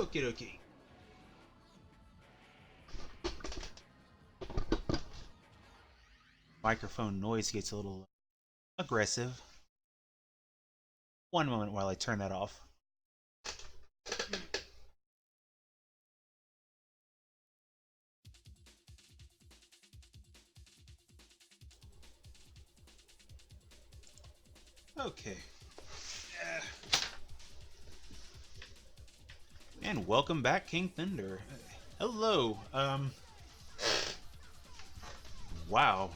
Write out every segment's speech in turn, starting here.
Okie dokie. Microphone noise gets a little aggressive. One moment while I turn that off. Okay. And welcome back, King Thunder. Hello. Wow.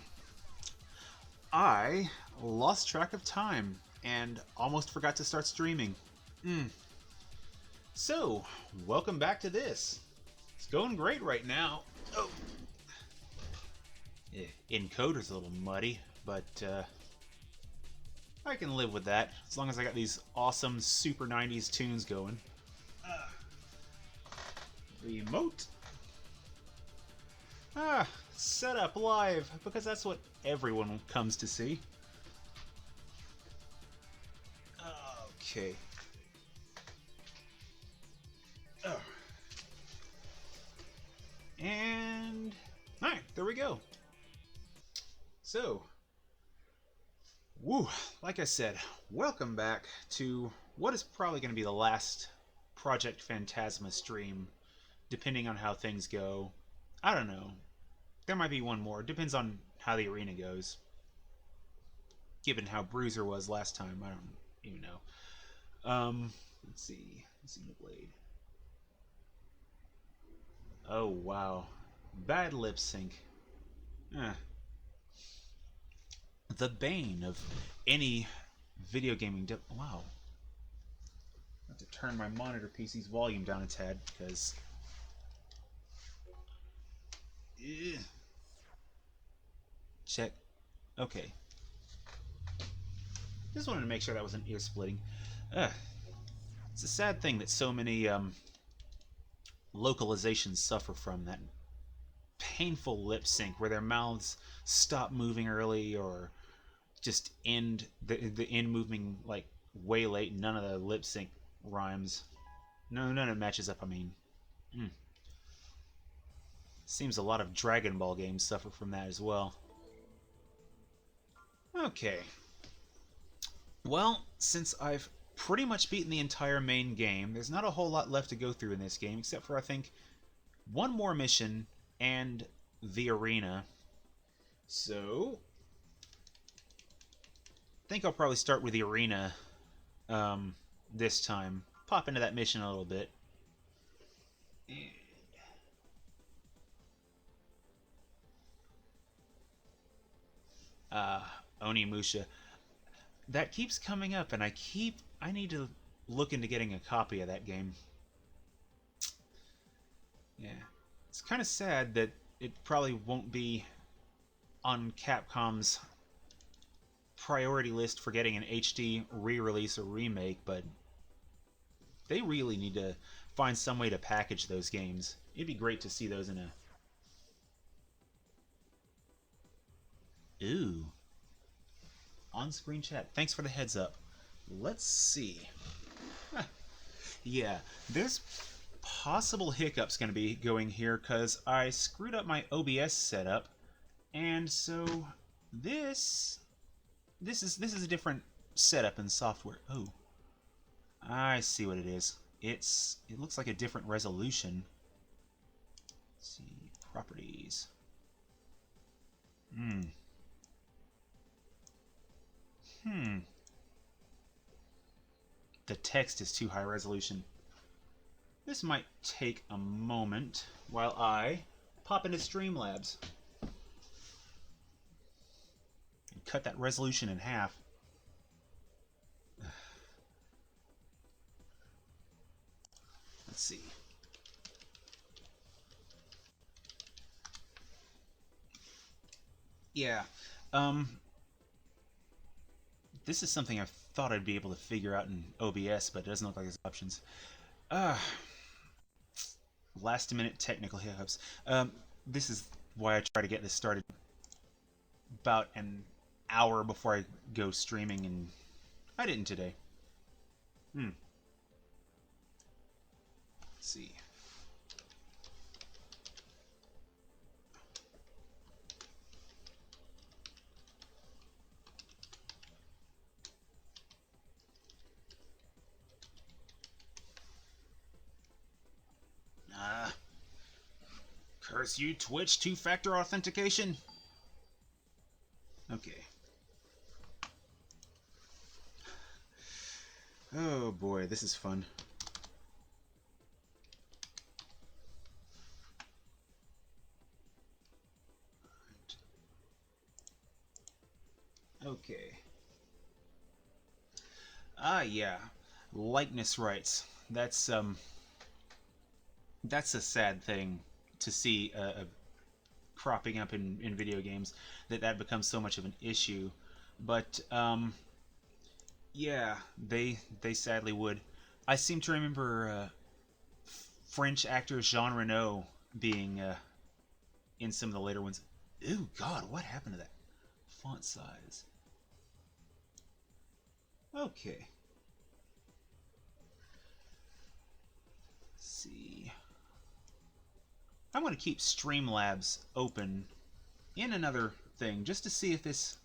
I lost track of time and almost forgot to start streaming. So, welcome back to this. It's going great right now. Oh. Encoder's a little muddy, but I can live with that as long as I got these awesome Super 90s tunes going. Remote. Set up live, because that's what everyone comes to see. Okay. Oh. And... alright, there we go. So... woo, like I said, welcome back to what is probably going to be the last Project Phantasma stream, depending on how things go. I don't know. There might be one more. Depends on how the arena goes. Given how Bruiser was last time, I don't even know. Let's see. Blade. Oh, wow. Bad lip sync. The bane of any video gaming... wow. I have to turn my monitor PC's volume down a tad, because... check. Okay. Just wanted to make sure that wasn't ear splitting. It's a sad thing that so many localizations suffer from that painful lip sync where their mouths stop moving early or just end the end moving like way late. None of the lip sync rhymes. No, none of it matches up. I mean, seems a lot of Dragon Ball games suffer from that as well. Okay. Well, since I've pretty much beaten the entire main game, there's not a whole lot left to go through in this game, except for, I think, one more mission and the arena. So, I think I'll probably start with the arena this time. Pop into that mission a little bit. Onimusha. That keeps coming up, and I need to look into getting a copy of that game. Yeah. It's kind of sad that it probably won't be on Capcom's priority list for getting an HD re-release or remake, but they really need to find some way to package those games. It'd be great to see those in a... ooh. On-screen chat. Thanks for the heads up. Let's see. Yeah, there's possible hiccups going to be going here because I screwed up my OBS setup, and so this is a different setup in software. Oh, I see what it is. It looks like a different resolution. Let's see, properties. The text is too high resolution. This might take a moment while I pop into Streamlabs and cut that resolution in half. Let's see. Yeah. This is something I thought I'd be able to figure out in OBS, but it doesn't look like there's options. Last-minute technical hiccups. This is why I try to get this started about an hour before I go streaming, and I didn't today. see. Curse you, Twitch, two-factor authentication? Okay. Oh boy, this is fun. Okay. Ah, yeah. Likeness rights. That's a sad thing to see cropping up in video games, that becomes so much of an issue. But yeah, they sadly would. I seem to remember French actor Jean Reno being in some of the later ones. Ooh, God, what happened to that font size? Okay. Let's see. I'm going to keep Streamlabs open in another thing just to see if this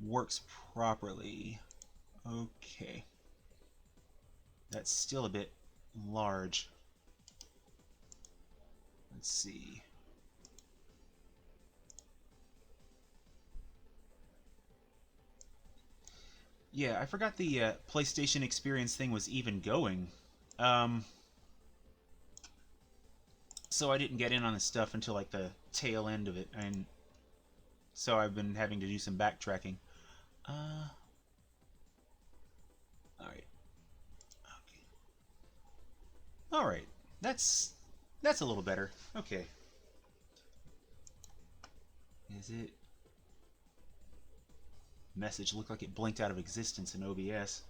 works properly. Okay. That's still a bit large. Let's see. Yeah, I forgot the PlayStation Experience thing was even going. So I didn't get in on this stuff until like the tail end of it, and so I've been having to do some backtracking. Alright. Okay. Alright. That's a little better. Okay. Is it? Message looked like it blinked out of existence in OBS.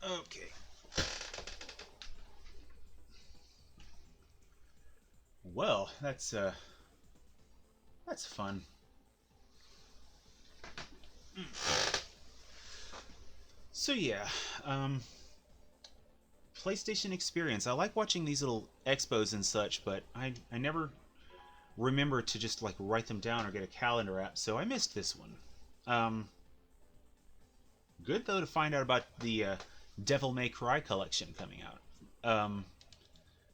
Okay. Well, that's fun. So yeah, PlayStation Experience. I like watching these little expos and such, but I never remember to just like write them down or get a calendar app, so I missed this one. Good though to find out about the Devil May Cry collection coming out.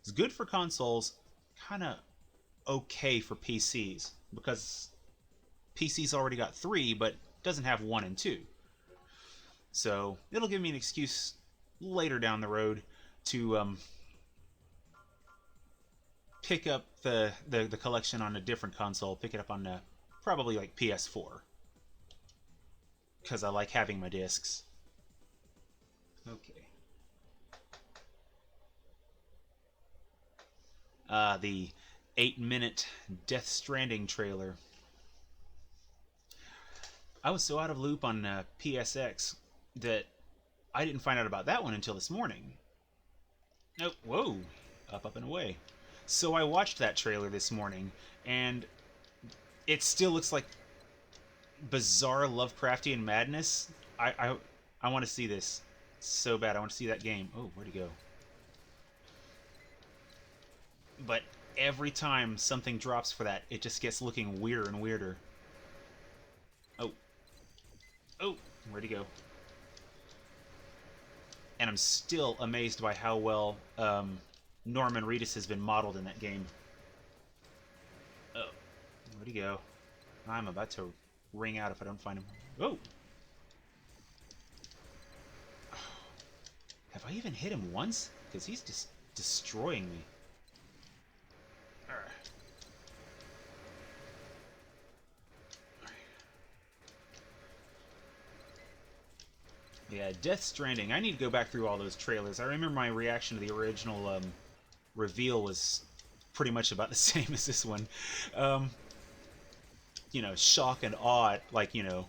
It's good for consoles, kind of okay for PCs, because PC's already got 3, but doesn't have 1 and 2. So it'll give me an excuse later down the road to pick up the collection on a different console, pick it up on probably like PS4, because I like having my discs. Okay. The 8-minute Death Stranding trailer. I was so out of loop on PSX that I didn't find out about that one until this morning. Oh, whoa. Up and away. So I watched that trailer this morning, and it still looks like bizarre Lovecraftian madness. I want to see this so bad. I want to see that game. Oh, where'd he go? But every time something drops for that, it just gets looking weirder and weirder. Oh. Oh, where'd he go? And I'm still amazed by how well Norman Reedus has been modeled in that game. Oh, where'd he go? I'm about to ring out if I don't find him. Oh! Have I even hit him once? Because he's just destroying me. Yeah, Death Stranding. I need to go back through all those trailers. I remember my reaction to the original reveal was pretty much about the same as this one. You know, shock and awe, like, you know,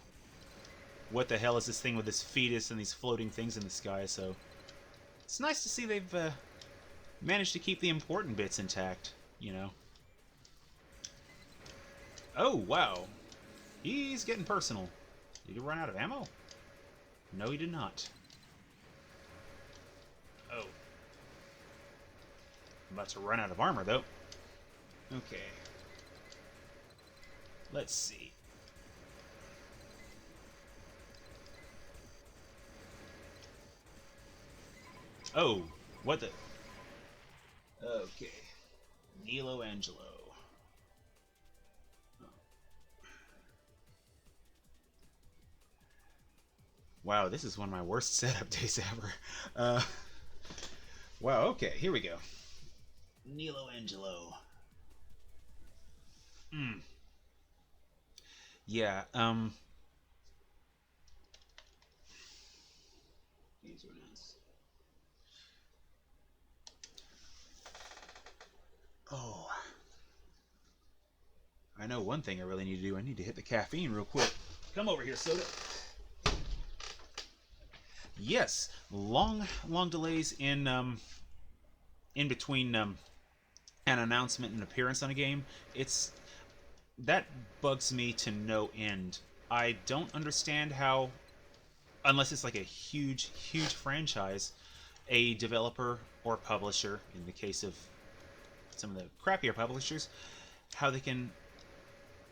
what the hell is this thing with this fetus and these floating things in the sky? So it's nice to see they've managed to keep the important bits intact, you know. Oh, wow. He's getting personal. Did he run out of ammo? No, he did not. Oh. I'm about to run out of armor, though. Okay. Let's see. Oh, what the... Okay. Nilo Angelo. Wow, this is one of my worst setup days ever. Wow, okay, here we go. Nilo Angelo. Yeah, these are nice. Oh. I know one thing I really need to do. I need to hit the caffeine real quick. Come over here, soda. Yes, long delays in between an announcement and appearance on a game. That bugs me to no end. I don't understand how, unless it's like a huge franchise, a developer or publisher, in the case of some of the crappier publishers, how they can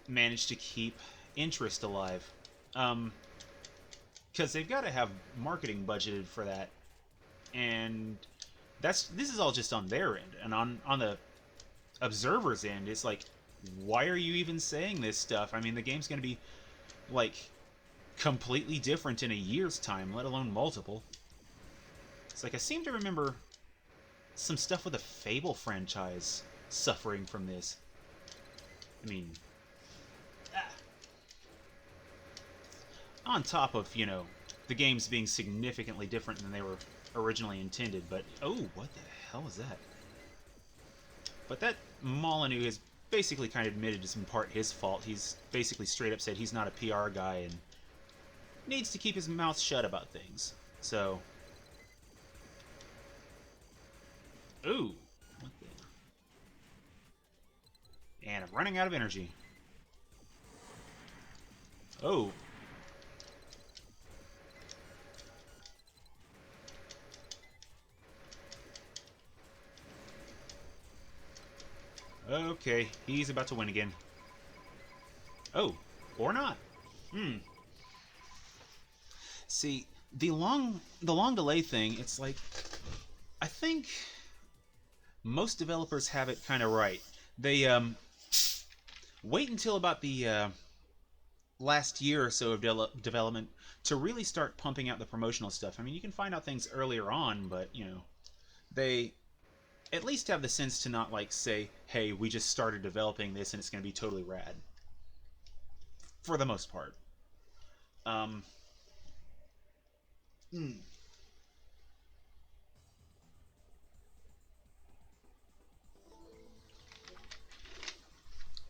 manage to keep interest alive. Because they've got to have marketing budgeted for that, and this is all just on their end, and on the observer's end, it's like, why are you even saying this stuff? I mean, the game's going to be like completely different in a year's time, let alone multiple. It's like I seem to remember some stuff with the Fable franchise suffering from this. I mean, on top of, the games being significantly different than they were originally intended, but oh, what the hell is that? But that Molyneux has basically kind of admitted it's in part his fault. He's basically straight up said he's not a PR guy and needs to keep his mouth shut about things. So, ooh, what the? And I'm running out of energy. Oh. Okay, he's about to win again. Oh, or not. See, the long delay thing, it's like, I think most developers have it kind of right. They wait until about the last year or so of development to really start pumping out the promotional stuff. I mean, you can find out things earlier on, but, they at least have the sense to not, like, say, hey, we just started developing this and it's going to be totally rad. For the most part.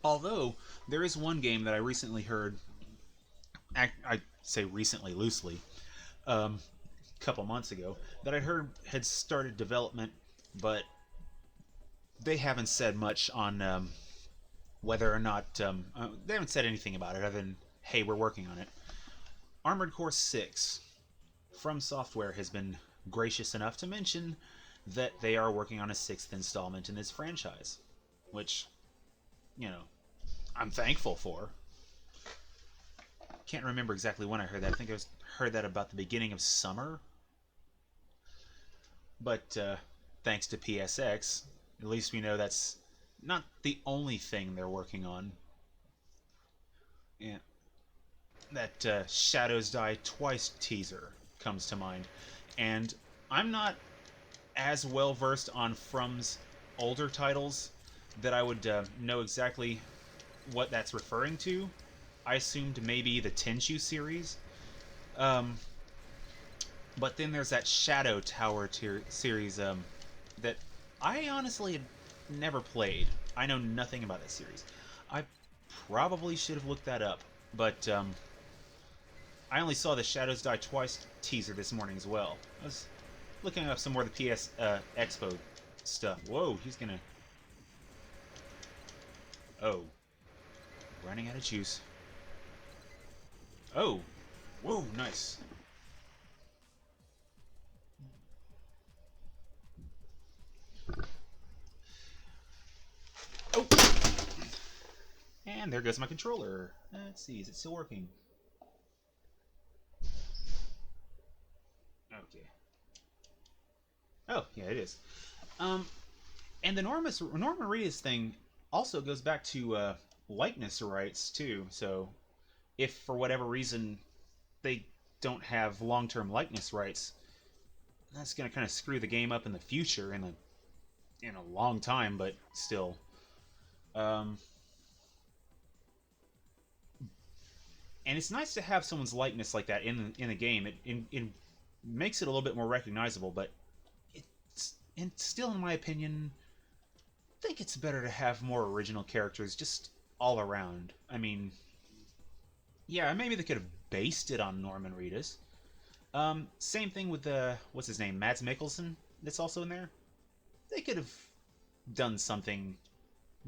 Although, there is one game that I recently heard, I say recently loosely, a couple months ago, that I heard had started development, but they haven't said much on whether or not... they haven't said anything about it other than, hey, we're working on it. Armored Core 6 from Software has been gracious enough to mention that they are working on a 6th installment in this franchise, which, I'm thankful for. Can't remember exactly when I heard that. I think I heard that about the beginning of summer. But thanks to PSX, at least we know that's not the only thing they're working on. Yeah. That Shadows Die Twice teaser comes to mind. And I'm not as well versed on From's older titles that I would know exactly what that's referring to. I assumed maybe the Tenchu series. But then there's that Shadow Tower series that I honestly had never played. I know nothing about that series. I probably should have looked that up, but I only saw the Shadows Die Twice teaser this morning as well. I was looking up some more of the PS Expo stuff. Whoa, he's gonna... Oh. Running out of juice. Oh. Whoa, nice. And there goes my controller. Let's see, is it still working? Okay. Oh, yeah, it is. Um, and the Norman Reedus thing also goes back to likeness rights too. So if for whatever reason they don't have long-term likeness rights, that's going to kind of screw the game up in the future in a long time, but still. Um, and it's nice to have someone's likeness like that in the game. It makes it a little bit more recognizable, but and still, in my opinion, I think it's better to have more original characters just all around. I mean, yeah, maybe they could have based it on Norman Reedus. Same thing with the what's his name, Mads Mikkelsen. That's also in there. They could have done something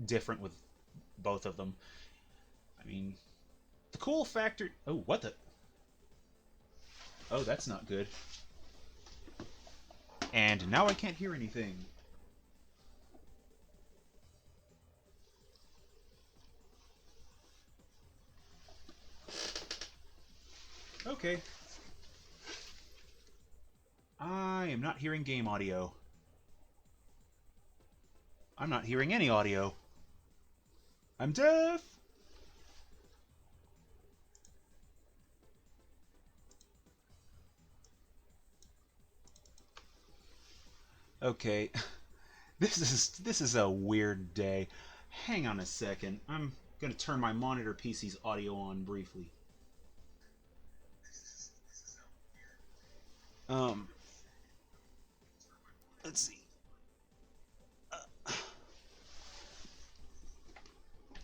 different with both of them. I mean, the cool factor. Oh, what the? Oh, that's not good. And now I can't hear anything. Okay. I am not hearing game audio. I'm not hearing any audio. I'm deaf! Okay. This is a weird day. Hang on a second. I'm gonna turn my monitor PC's audio on briefly. Um, let's see.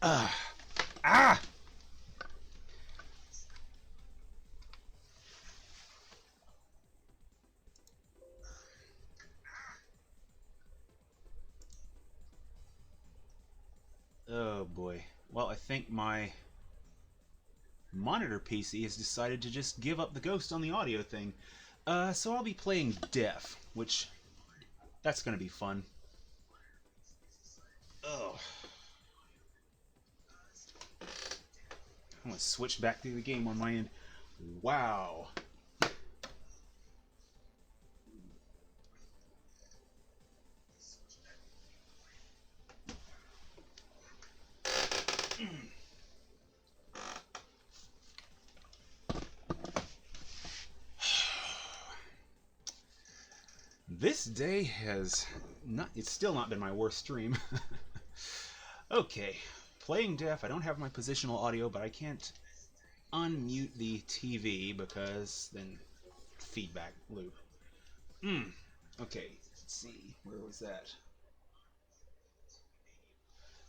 Uh, ah! Oh boy. Well, I think my monitor PC has decided to just give up the ghost on the audio thing. So I'll be playing deaf, which that's gonna be fun. Oh. I'm gonna switch back to the game on my end. Wow. This day has not, it's still not been my worst stream. Okay, playing deaf, I don't have my positional audio, but I can't unmute the TV because then feedback loop. Okay, let's see, where was that?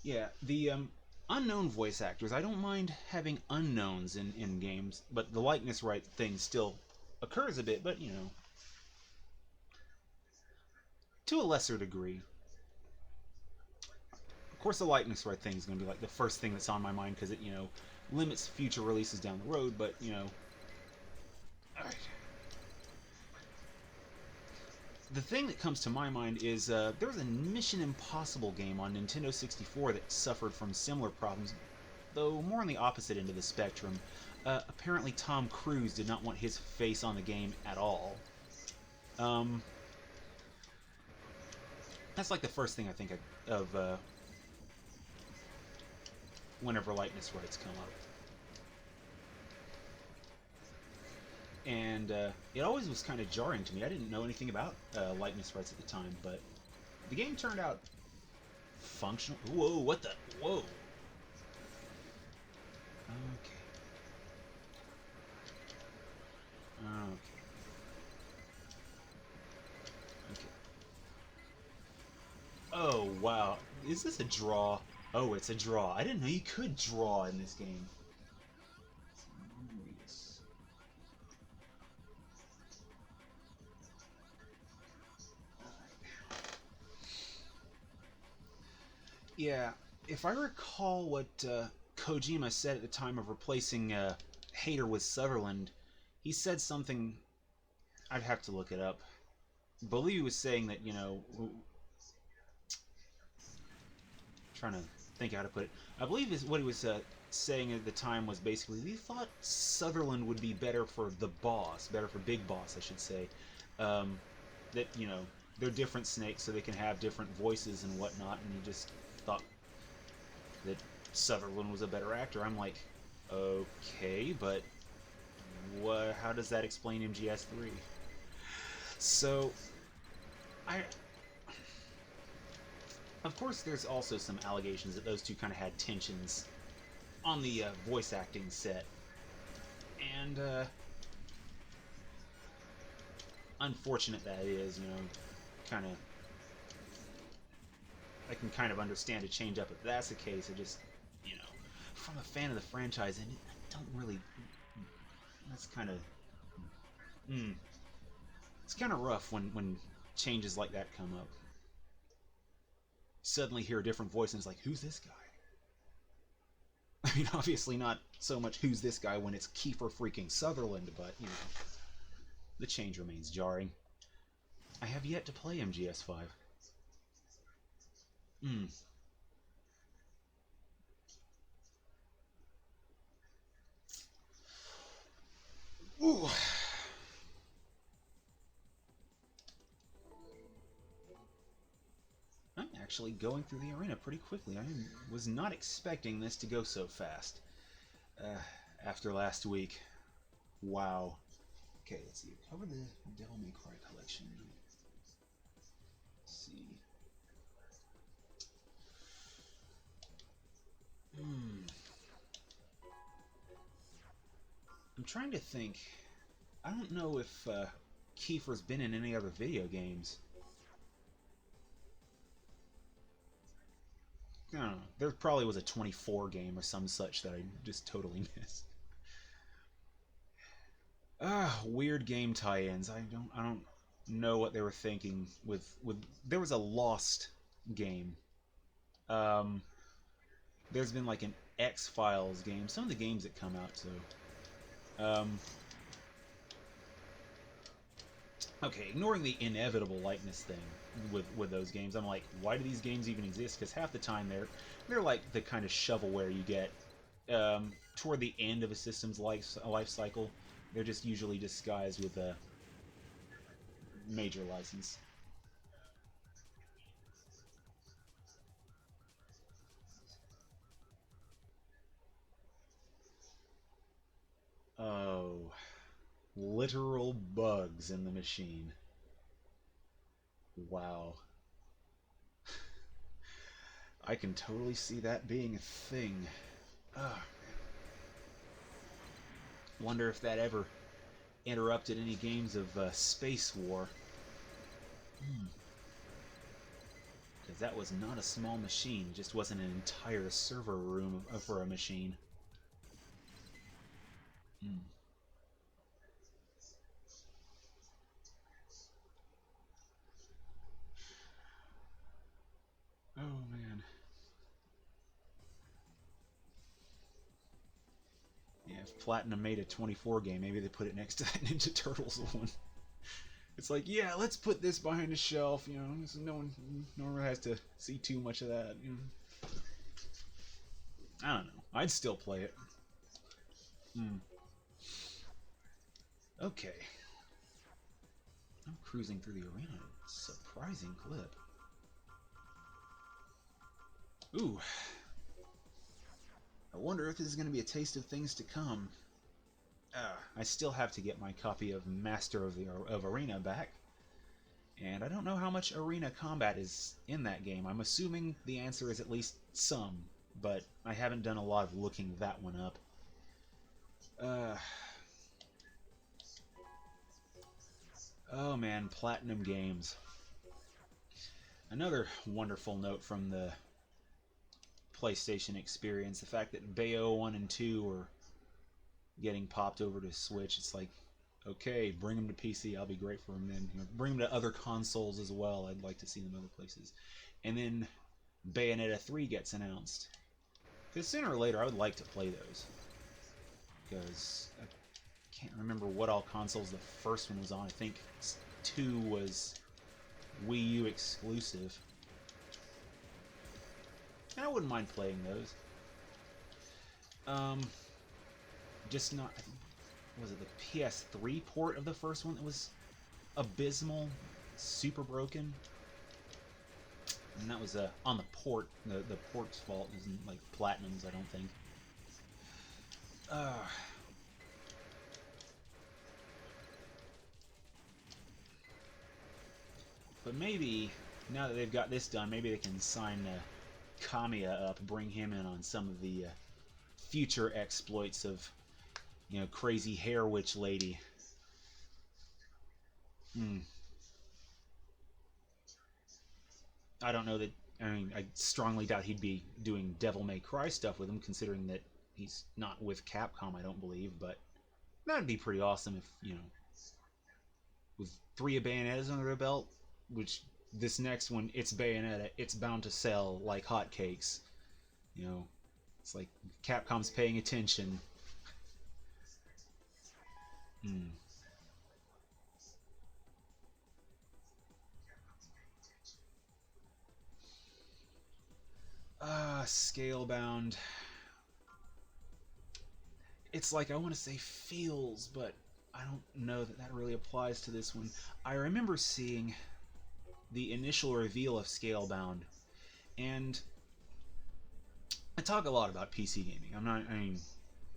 Yeah, the unknown voice actors, I don't mind having unknowns in games, but the likeness right thing still occurs a bit, but you know, to a lesser degree. Of course, the likeness right thing is going to be like the first thing that's on my mind because it, you know, limits future releases down the road. But you know, alright. The thing that comes to my mind is there was a Mission Impossible game on Nintendo 64 that suffered from similar problems, though more on the opposite end of the spectrum. Apparently, Tom Cruise did not want his face on the game at all. Um, that's like the first thing I think of whenever likeness rights come up. And it always was kind of jarring to me. I didn't know anything about likeness rights at the time, but the game turned out functional. Whoa, what the? Whoa. Okay. Okay. Okay. Oh, wow. Is this a draw? Oh, it's a draw. I didn't know you could draw in this game. Yeah, if I recall what Kojima said at the time of replacing Hater with Sutherland, he said something. I'd have to look it up. I believe he was saying that, you know, trying to think how to put it. I believe is what he was saying at the time was basically we thought Sutherland would be better for the boss, better for Big Boss, I should say. That they're different snakes, so they can have different voices and whatnot. And he just thought that Sutherland was a better actor. I'm like, okay, but how does that explain MGS3? So, of course, there's also some allegations that those two kind of had tensions on the voice acting set, and unfortunate that is, kind of. I can kind of understand a change up if that's the case. I just, if I'm a fan of the franchise, and I don't really. That's kind of. It's kind of rough when changes like that come up. Suddenly hear a different voice and it's like, who's this guy? I mean, obviously not so much who's this guy when it's Kiefer freaking Sutherland, but, the change remains jarring. I have yet to play MGS5. Ooh. I'm actually going through the arena pretty quickly. I was not expecting this to go so fast. After last week. Wow. Okay, let's see. Cover the Devil May Cry collection. Let's see. I'm trying to think. I don't know if Kiefer's been in any other video games. I don't know. There probably was a 24 game or some such that I just totally missed. Weird game tie-ins. I don't know what they were thinking with there was a Lost game. There's been like an X-Files game. Some of the games that come out, so okay, ignoring the inevitable likeness thing with those games, I'm like, why do these games even exist? Because half the time they're like the kind of shovelware you get toward the end of a system's life cycle. They're just usually disguised with a major license. Oh, literal bugs in the machine. Wow. I can totally see that being a thing. Ugh. Wonder if that ever interrupted any games of Space War. Because that was not a small machine. It just wasn't an entire server room for a machine. Oh, man. Yeah, if Platinum made a 24 game, maybe they put it next to that Ninja Turtles one. It's like, yeah, let's put this behind a shelf, so no one really has to see too much of that. I don't know. I'd still play it. Okay. I'm cruising through the arena. Surprising clip. Ooh. I wonder if this is going to be a taste of things to come. I still have to get my copy of Master of Arena back. And I don't know how much arena combat is in that game. I'm assuming the answer is at least some, but I haven't done a lot of looking that one up. Oh man, Platinum Games. Another wonderful note from the PlayStation experience, the fact that Bayo 1 and 2 are getting popped over to Switch. It's like, okay, bring them to PC, I'll be great for them then. Bring them to other consoles as well, I'd like to see them other places. And then Bayonetta 3 gets announced. Because sooner or later I would like to play those. Because I can't remember what all consoles the first one was on. I think 2 was Wii U exclusive. And I wouldn't mind playing those. Just not... Was it the PS3 port of the first one that was abysmal? Super broken? And that was on the port. The port's fault isn't like Platinum's, I don't think. But maybe, now that they've got this done, maybe they can sign Kamiya up, bring him in on some of the future exploits of, you know, crazy hair witch lady. I don't know that. I mean, I strongly doubt he'd be doing Devil May Cry stuff with him, considering that he's not with Capcom, I don't believe. But that'd be pretty awesome if, you know, with 3 Bayonetas under their belt, which this next one, it's Bayonetta, it's bound to sell like hotcakes. You know, it's like Capcom's paying attention. Hmm. Scalebound. It's like, I want to say feels, but I don't know that that really applies to this one. I remember seeing the initial reveal of Scalebound, and I talk a lot about PC gaming.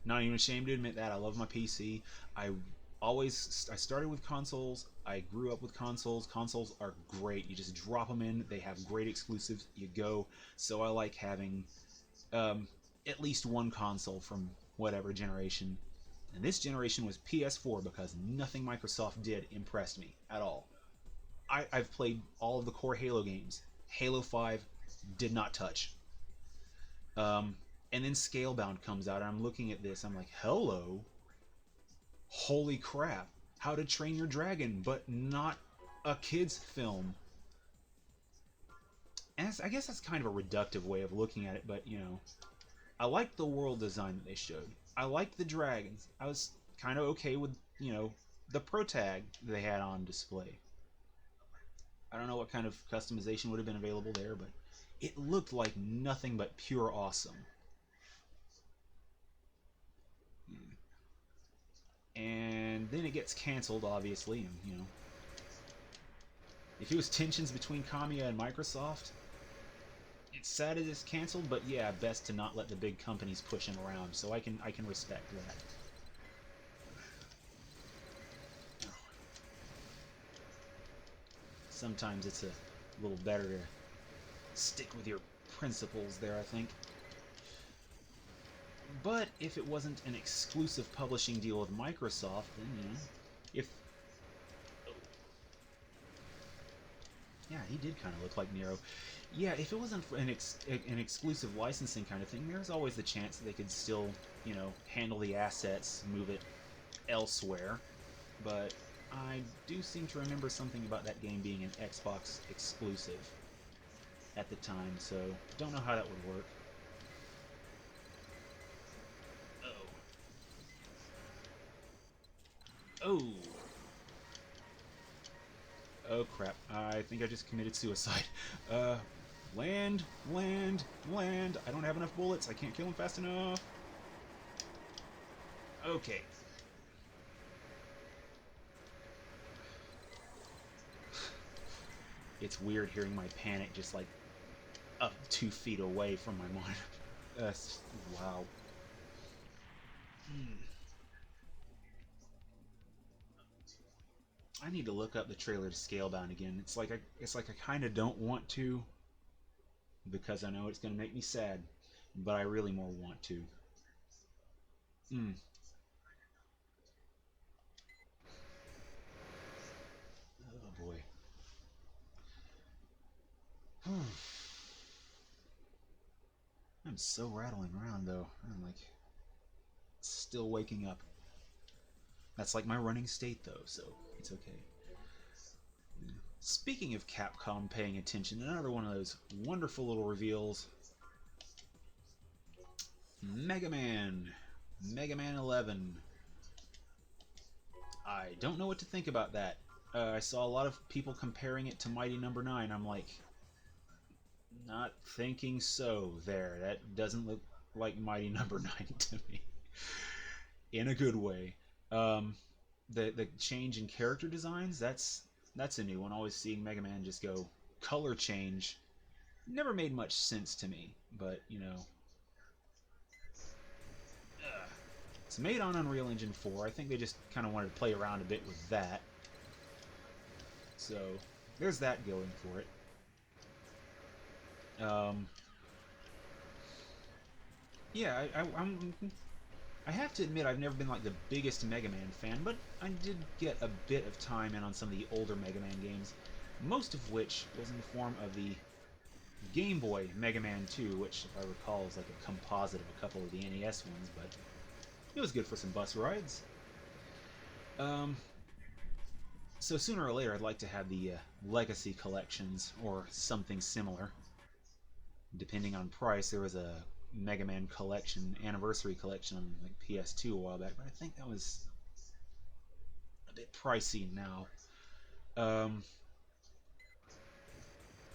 Not even ashamed to admit that. I love my PC. I I started with consoles. I grew up with consoles. Consoles are great. You just drop them in. They have great exclusives. You go. So I like having at least one console from whatever generation. And this generation was PS4 because nothing Microsoft did impressed me at all. I've played all of the core Halo games. Halo 5 did not touch. Um, and then Scalebound comes out, and I'm looking at this. I'm like, hello, holy crap! How to Train Your Dragon, but not a kids' film. And I guess that's kind of a reductive way of looking at it, but you know, I liked the world design that they showed. I liked the dragons. I was kind of okay with, you know, the pro tag they had on display. I don't know what kind of customization would have been available there, but it looked like nothing but pure awesome. And then it gets canceled, obviously, and you know, if it was tensions between Kamiya and Microsoft, it's sad it is canceled, but yeah, best to not let the big companies push him around, so I can respect that. Sometimes it's a little better to stick with your principles there, I think. But if it wasn't an exclusive publishing deal with Microsoft, then, you know, if... Yeah, he did kind of look like Nero. Yeah, if it wasn't an exclusive licensing kind of thing, there's always the chance that they could still, you know, handle the assets, move it elsewhere. But I do seem to remember something about that game being an Xbox exclusive at the time, so don't know how that would work. Oh. Oh crap. I think I just committed suicide. Uh, land, land, land. I don't have enough bullets. I can't kill him fast enough. Okay. It's weird hearing my panic just like up 2 feet away from my monitor. Wow. I need to look up the trailer to Scalebound again. It's like I kind of don't want to because I know it's going to make me sad, but I really more want to. Mm. Oh boy. I'm so rattling around though. I'm like still waking up. That's like my running state though, so it's okay. Speaking of Capcom paying attention, another one of those wonderful little reveals. Mega Man. Mega Man 11. I don't know what to think about that. I saw a lot of people comparing it to Mighty Number 9. I'm like, Not thinking so there. That doesn't look like Mighty Number 9 to me. In a good way. Um, the change in character designs, that's a new one. Always seeing Mega Man just go color change never made much sense to me, but you know, it's made on Unreal Engine 4. I think they just kind of wanted to play around a bit with that. So there's that going for it. Yeah, I have to admit I've never been like the biggest Mega Man fan, but I did get a bit of time in on some of the older Mega Man games, most of which was in the form of the Game Boy Mega Man 2, which, if I recall, is like a composite of a couple of the NES ones, but it was good for some bus rides. Um, so sooner or later, I'd like to have the Legacy collections or something similar. Depending on price, there was a Mega Man collection, anniversary collection on like PS2 a while back, but I think that was a bit pricey now. Um,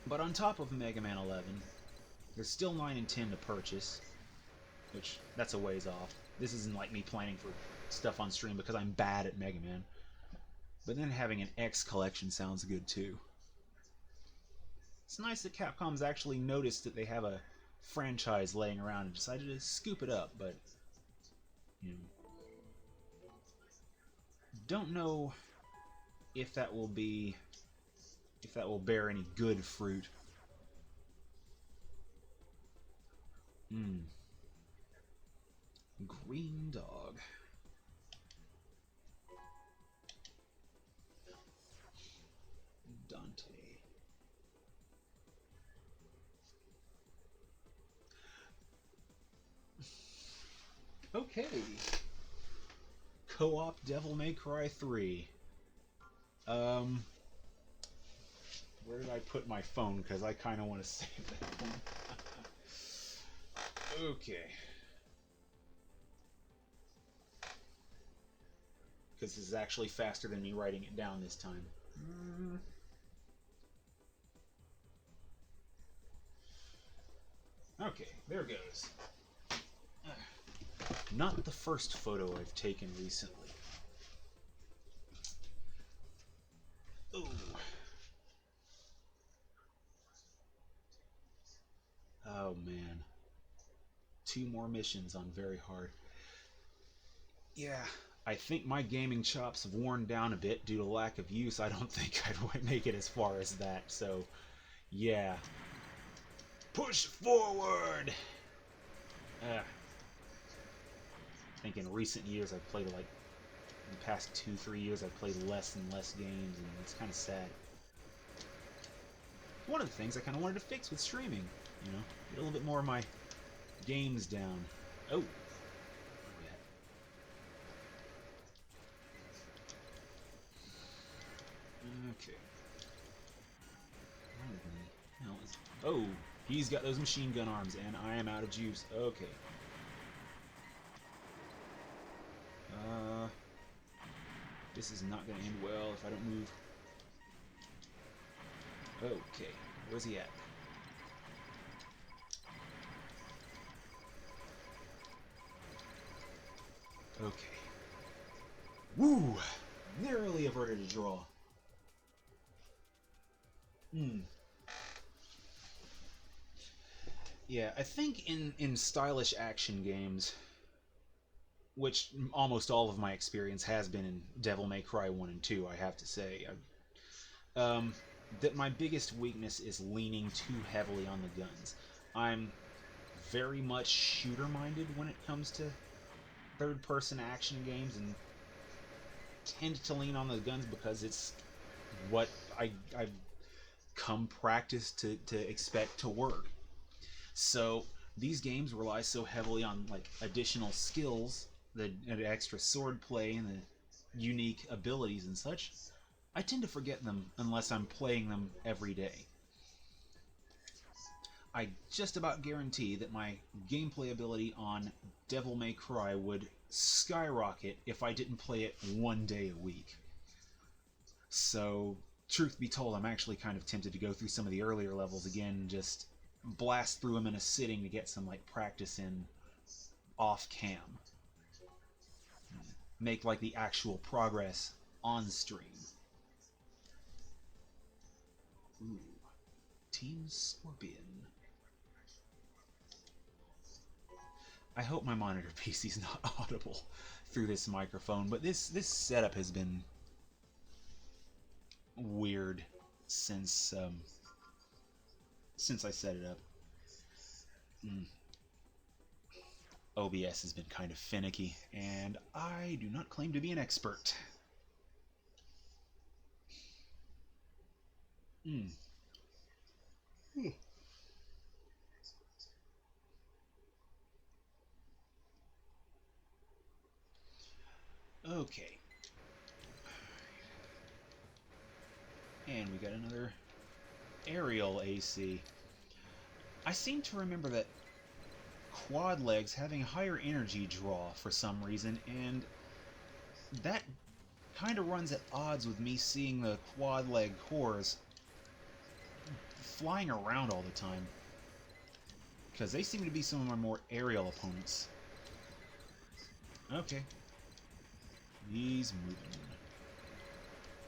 but on top of Mega Man 11, there's still 9 and 10 to purchase, which that's a ways off. This isn't like me planning for stuff on stream because I'm bad at Mega Man. But then having an X collection sounds good too. It's nice that Capcom's actually noticed that they have a franchise laying around and decided to scoop it up, but you know, don't know if that will bear any good fruit. Green dog. Dante. Okay. Co-op Devil May Cry 3. Where did I put my phone? Because I kind of want to save that one. Okay. Because this is actually faster than me writing it down this time. Okay, there goes. Not the first photo I've taken recently. Ooh. Oh man. 2 more missions on very hard. Yeah, I think my gaming chops have worn down a bit due to lack of use. I don't think I'd make it as far as that, so yeah. Push forward! I think in recent years I've played like, in the past 2-3 years I've played less and less games, and it's kind of sad. One of the things I kind of wanted to fix with streaming, you know, get a little bit more of my games down. Oh! Okay. Oh, he's got those machine gun arms, and I am out of juice. Okay. This is not going to end well if I don't move. Okay, where's he at? Okay. Woo! Narrowly averted a draw. Yeah, I think in stylish action games, which almost all of my experience has been in Devil May Cry 1 and 2, I have to say, that my biggest weakness is leaning too heavily on the guns. I'm very much shooter-minded when it comes to third-person action games, and tend to lean on the guns because it's what I've come practiced to expect to work. So these games rely so heavily on like additional skills, the extra sword play, and the unique abilities and such. I tend to forget them unless I'm playing them every day. I just about guarantee that my gameplay ability on Devil May Cry would skyrocket if I didn't play it 1 day a week. So, truth be told, I'm actually kind of tempted to go through some of the earlier levels again, just blast through them in a sitting to get some like practice in off cam. Make like the actual progress on stream. Ooh. Team Scorpion. I hope my monitor PC's not audible through this microphone, but this setup has been weird since I set it up. OBS has been kind of finicky, and I do not claim to be an expert. Okay. And we got another aerial AC. I seem to remember that quad legs having higher energy draw for some reason, and that kind of runs at odds with me seeing the quad leg cores flying around all the time, because they seem to be some of my more aerial opponents. Okay. He's moving.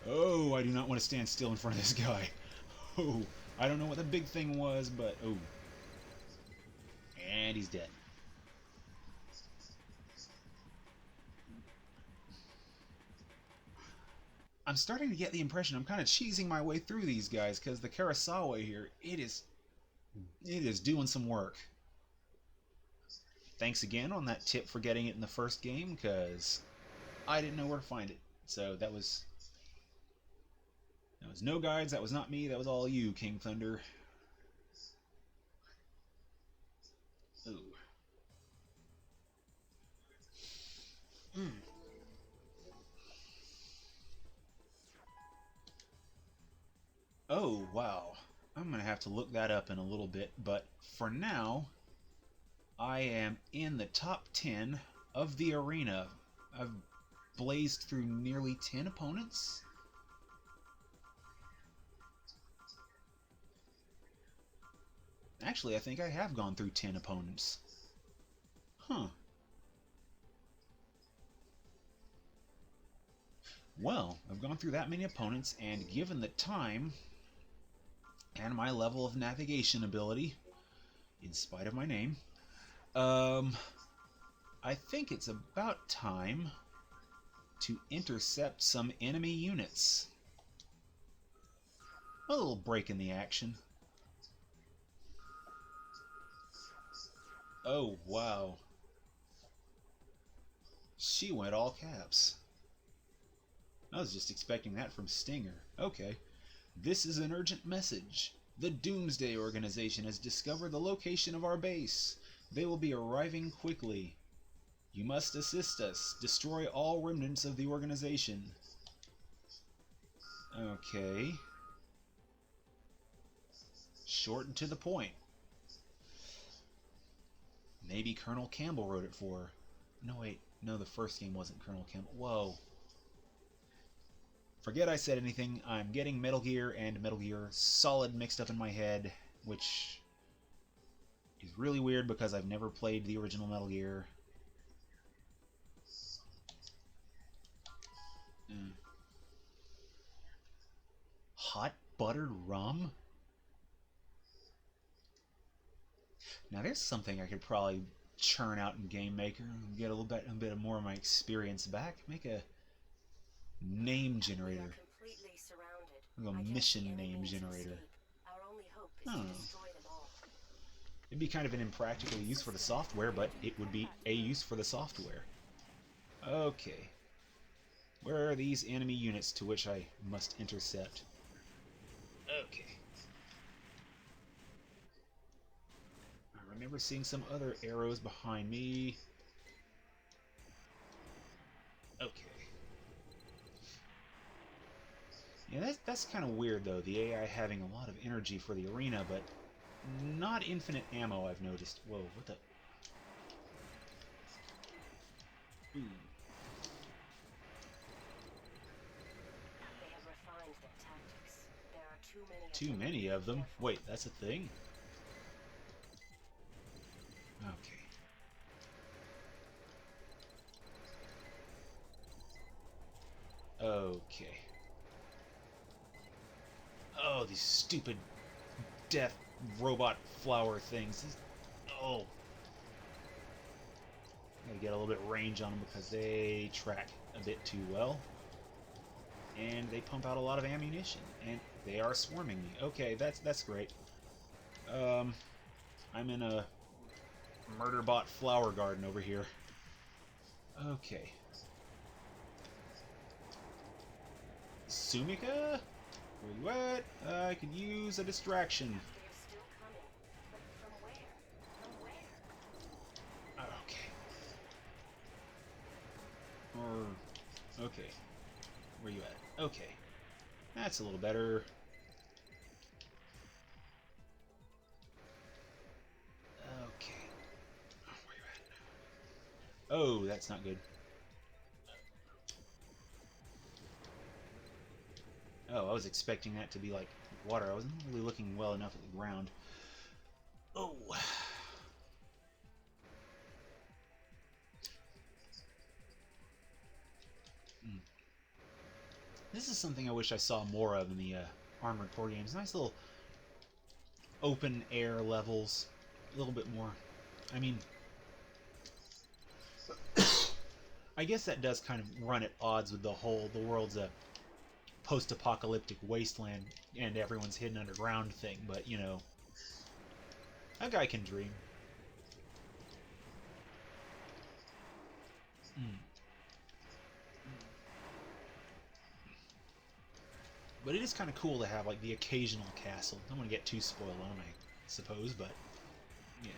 Oh, I do not want to stand still in front of this guy. Oh, I don't know what the big thing was, but oh. And he's dead. I'm starting to get the impression I'm kind of cheesing my way through these guys, because the Karasawa here, it is doing some work. Thanks again on that tip for getting it in the first game, because I didn't know where to find it. So that was no guides, that was not me, that was all you, King Thunder. Ooh. Oh, wow. I'm going to have to look that up in a little bit, but for now, I am in the top 10 of the arena. I've blazed through nearly 10 opponents. Actually, I think I have gone through 10 opponents. Huh. Well, I've gone through that many opponents, and given the time and my level of navigation ability, in spite of my name, I think it's about time to intercept some enemy units. A little break in the action. Oh, wow. She went all caps. I was just expecting that from Stinger. Okay. This is an urgent message. The Doomsday Organization has discovered the location of our base. They will be arriving quickly. You must assist us. Destroy all remnants of the organization. Okay. Short and to the point. Maybe Colonel Campbell wrote it for her. No, wait. No, the first game wasn't Colonel Campbell. Whoa. Forget I said anything. I'm getting Metal Gear and Metal Gear Solid mixed up in my head, which is really weird because I've never played the original Metal Gear. Hot buttered rum? Now there's something I could probably churn out in Game Maker and get a bit more of my experience back. Make a name generator. A mission name generator. I don't know. It'd be kind of an impractical use for the software, but it would be a use for the software. Okay. Where are these enemy units to which I must intercept? Okay. I remember seeing some other arrows behind me. Okay. Yeah, that's kind of weird, though, the AI having a lot of energy for the arena, but not infinite ammo, I've noticed. Whoa, what the... Ooh. They have refined their tactics. There are too many of them? Wait, that's a thing? Okay. Oh, these stupid death robot flower things. Oh. Gotta get a little bit of range on them because they track a bit too well. And they pump out a lot of ammunition. And they are swarming me. Okay, that's great. I'm in a murderbot flower garden over here. Okay. Sumika? Where you at? I could use a distraction. They're still coming. But from where? From where? Okay. Okay. Where you at? Okay. That's a little better. Okay. Where you at? Oh, that's not good. Oh, I was expecting that to be like water. I wasn't really looking well enough at the ground. Oh. This is something I wish I saw more of in the Armored Core games. Nice little open air levels. A little bit more. I mean, I guess that does kind of run at odds with the world's a post-apocalyptic wasteland and everyone's hidden underground thing, but, you know, a guy can dream. But it is kind of cool to have, like, the occasional castle. I don't want to get too spoiled on them, I suppose, but, yeah.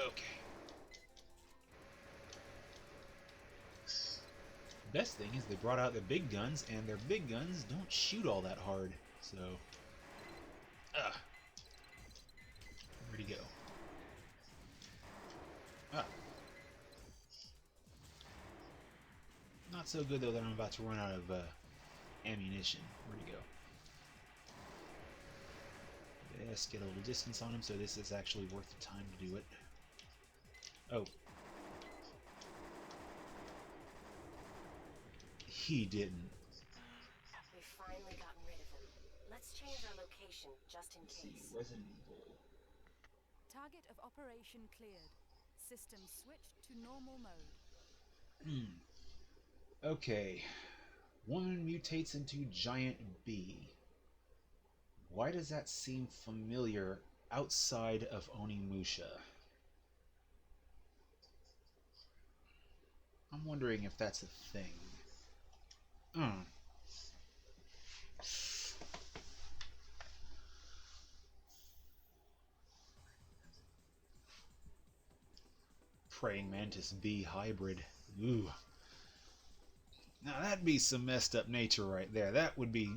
Okay. Best thing is they brought out the big guns, and their big guns don't shoot all that hard, so... Where'd he go? Not so good, though, that I'm about to run out of ammunition. Where'd he go? Let's get a little distance on him, so this is actually worth the time to do it. Oh. He didn't. We've finally gotten rid of him. Let's change our location, just in case. Resident Evil. Target of operation cleared. System switched to normal mode. Okay. One mutates into Giant Bee. Why does that seem familiar outside of Onimusha? I'm wondering if that's a thing. Praying Mantis Bee hybrid. Ooh. Now that'd be some messed up nature right there. That would be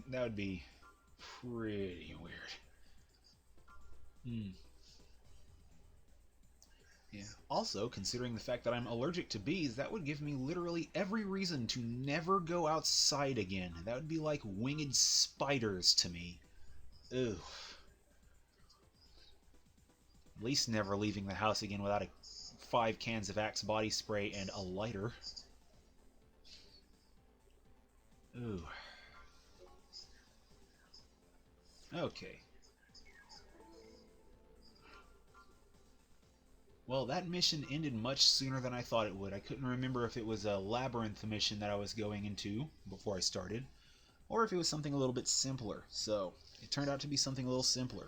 pretty weird. Yeah. Also, considering the fact that I'm allergic to bees, that would give me literally every reason to never go outside again. That would be like winged spiders to me. Ugh. At least never leaving the house again without 5 cans of Axe body spray and a lighter. Ooh. Okay. Well, that mission ended much sooner than I thought it would. I couldn't remember if it was a labyrinth mission that I was going into before I started, or if it was something a little bit simpler. So, it turned out to be something a little simpler.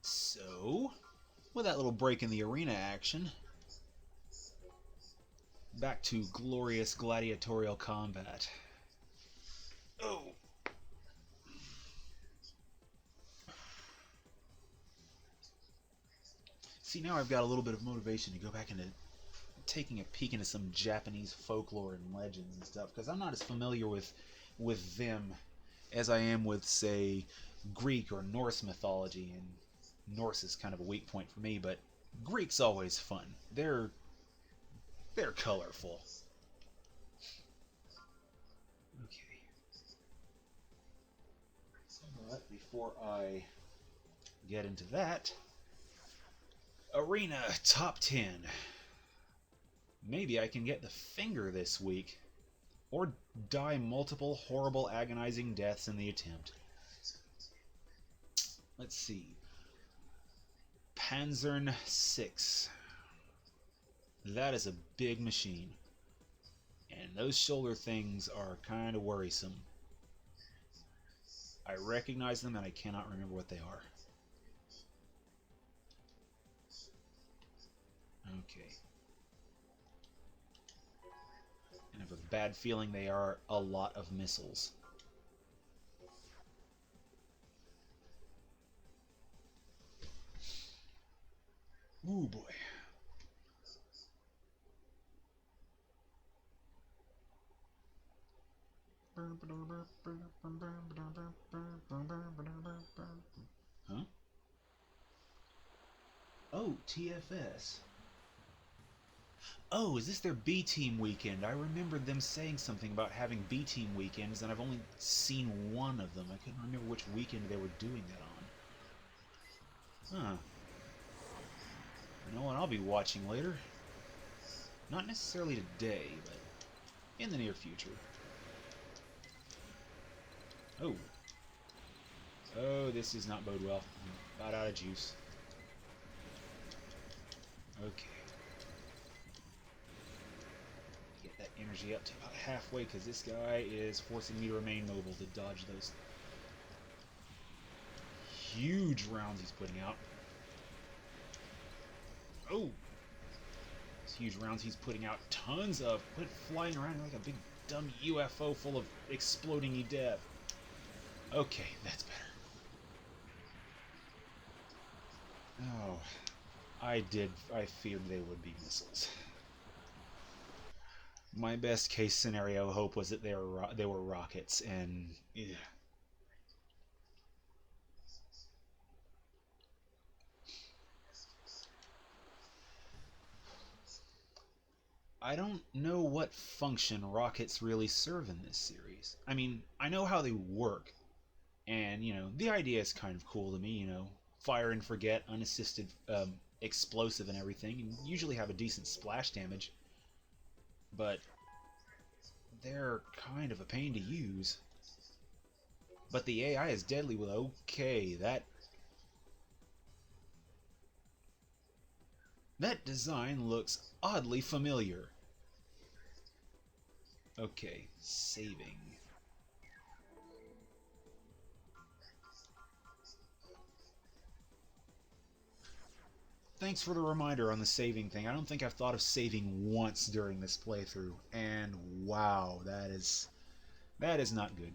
So, with that little break in the arena action, back to glorious gladiatorial combat. Oh! See, now I've got a little bit of motivation to go back into taking a peek into some Japanese folklore and legends and stuff, because I'm not as familiar with them as I am with, say, Greek or Norse mythology, and Norse is kind of a weak point for me, but Greek's always fun. They're colorful. Okay. But before I get into that, Arena top 10. Maybe I can get the finger this week. Or die multiple horrible agonizing deaths in the attempt. Let's see. Panzern 6. That is a big machine. And those shoulder things are kind of worrisome. I recognize them and I cannot remember what they are. Okay. And I have a bad feeling they are a lot of missiles. Ooh boy. Huh? Oh, TFS. Oh, is this their B-Team weekend? I remembered them saying something about having B-Team weekends, and I've only seen one of them. I couldn't remember which weekend they were doing that on. Huh. You know what I'll be watching later? Not necessarily today, but in the near future. Oh. Oh, this does not bode well. I'm about out of juice. Okay. Get that energy up to about halfway, because this guy is forcing me to remain mobile to dodge those huge rounds he's putting out. Oh! These huge rounds he's putting out tons of. Put flying around like a big dumb UFO full of exploding death. Okay, that's better. Oh, I feared they would be missiles. My best case scenario hope was that they were rockets, and yeah. I don't know what function rockets really serve in this series. I mean, I know how they work, and the idea is kind of cool to me. Fire and forget, unassisted explosive and everything, and usually have a decent splash damage. But they're kind of a pain to use. But the AI is deadly with okay, that design looks oddly familiar. Okay, saving. Thanks for the reminder on the saving thing. I don't think I've thought of saving once during this playthrough, and wow, that is not good.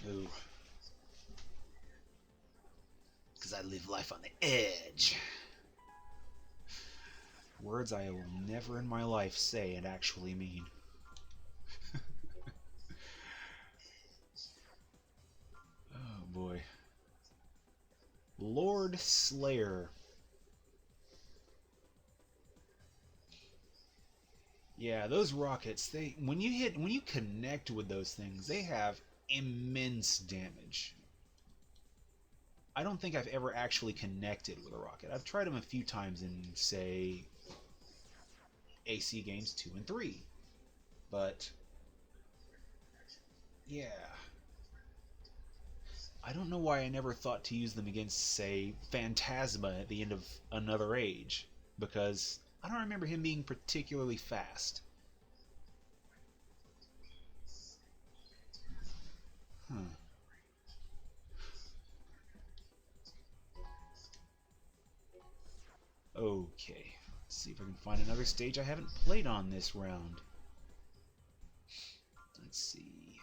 Ooh. Because I live life on the edge. Words I will never in my life say and actually mean. Oh boy. Lord Slayer. Yeah, those rockets, when you connect with those things, they have immense damage. I don't think I've ever actually connected with a rocket. I've tried them a few times in, say, AC games 2 and 3. But yeah. I don't know why I never thought to use them against, say, Phantasma at the end of Another Age, because I don't remember him being particularly fast. Huh. Okay, let's see if I can find another stage I haven't played on this round. Let's see.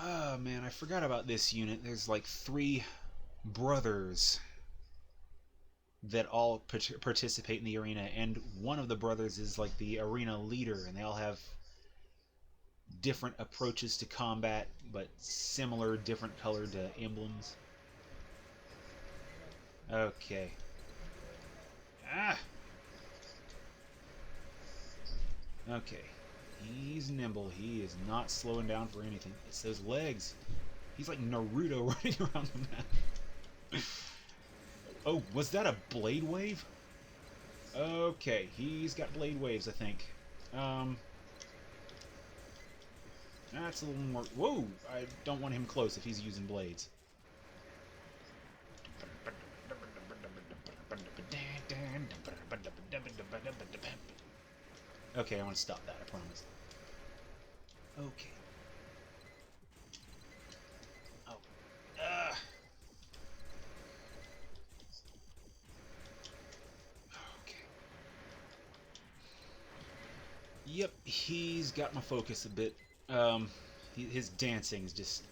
Ah, man, I forgot about this unit. There's like 3 brothers that all participate in the arena, and one of the brothers is like the arena leader, and they all have different approaches to combat, but similar, different colored emblems. Okay. Ah! Okay. He's nimble. He is not slowing down for anything. It's those legs. He's like Naruto running around the map. Oh, was that a blade wave? Okay, he's got blade waves, I think. That's a little more... Whoa! I don't want him close if he's using blades. Okay, I want to stop that, I promise. Okay. Oh. Okay. Yep, he's got my focus a bit. His dancing is just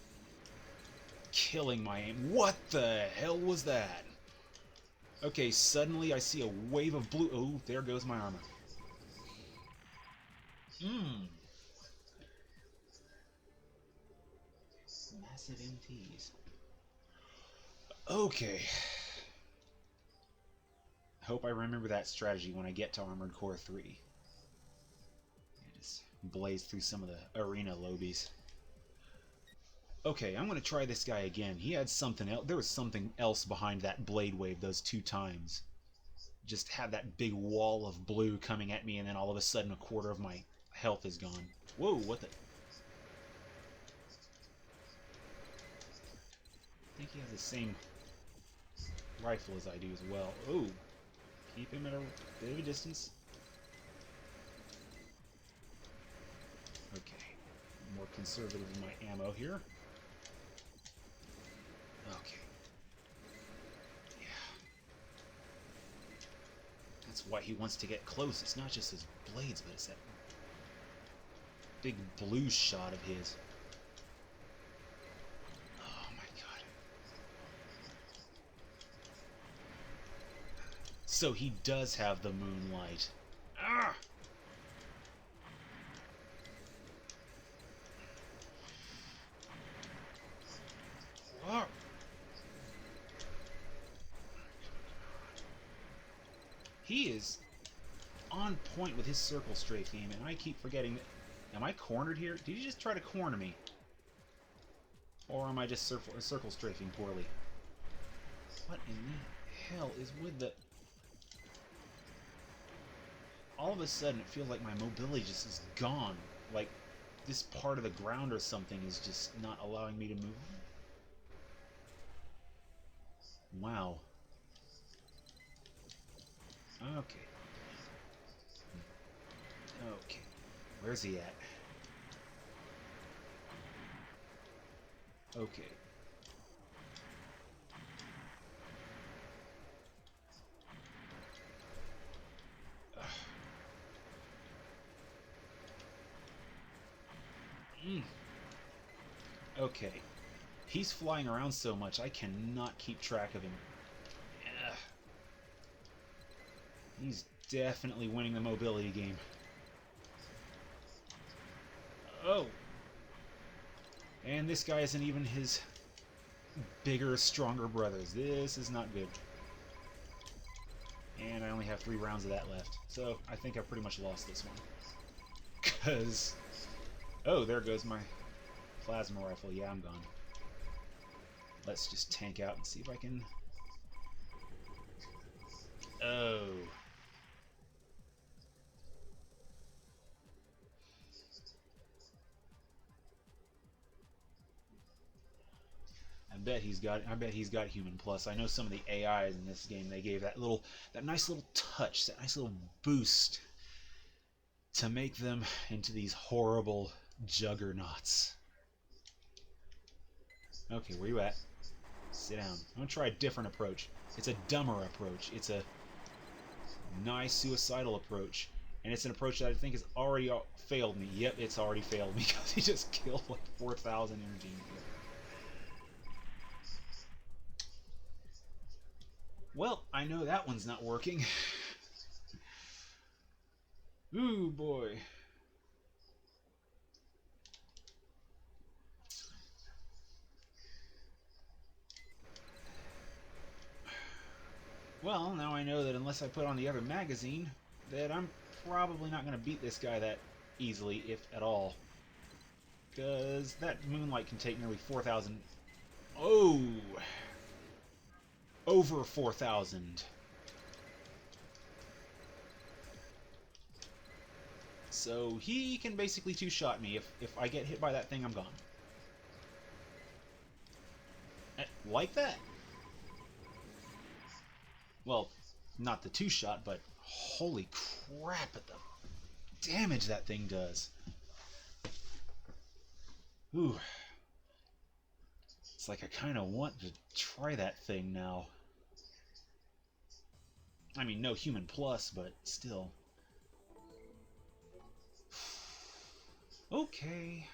killing my aim. What the hell was that? Okay, suddenly I see a wave of blue. Oh, there goes my armor. Mmm. Massive MTs. Okay. Hope I remember that strategy when I get to Armored Core 3. Just blaze through some of the arena lobbies. Okay, I'm going to try this guy again. He had something else. There was something else behind that blade wave those 2 times. Just had that big wall of blue coming at me, and then all of a sudden a quarter of my health is gone. Whoa, what the... I think he has the same rifle as I do as well. Oh, keep him at a bit of a distance. Okay, more conservative in my ammo here. Okay. Yeah. That's why he wants to get close. It's not just his blades, but it's that big blue shot of his. Oh my god. So he does have the moonlight. Ah! Ah! He is on point with his circle strafe game, and I keep forgetting that... Am I cornered here? Did you just try to corner me? Or am I just circle strafing poorly? What in the hell is with the... All of a sudden, it feels like my mobility just is gone. Like, this part of the ground or something is just not allowing me to move. Wow. Okay. Okay. Where's he at? Okay. Okay. He's flying around so much, I cannot keep track of him. Ugh. He's definitely winning the mobility game. Oh! And this guy isn't even his bigger, stronger brothers. This is not good. And I only have 3 rounds of that left. So I think I pretty much lost this one. Because... Oh, there goes my plasma rifle. Yeah, I'm gone. Let's just tank out and see if I can... Oh. I bet he's got Human Plus. I know some of the AIs in this game, they gave that nice little touch, that nice little boost to make them into these horrible juggernauts. Okay, where you at? Sit down. I'm gonna try a different approach. It's a dumber approach. It's a nice suicidal approach. And it's an approach that I think has already failed me. Yep, it's already failed me because he just killed like 4,000 energy. Well, I know that one's not working. Ooh, boy. Well, now I know that unless I put on the other magazine, that I'm probably not going to beat this guy that easily, if at all. Because that Moonlight can take nearly 4,000... Oh! Over 4,000. So he can basically two-shot me. If I get hit by that thing, I'm gone. Like that? Well, not the two-shot, but holy crap at the damage that thing does. Ooh. It's like I kind of want to try that thing now. I mean, no human plus, but still. Okay.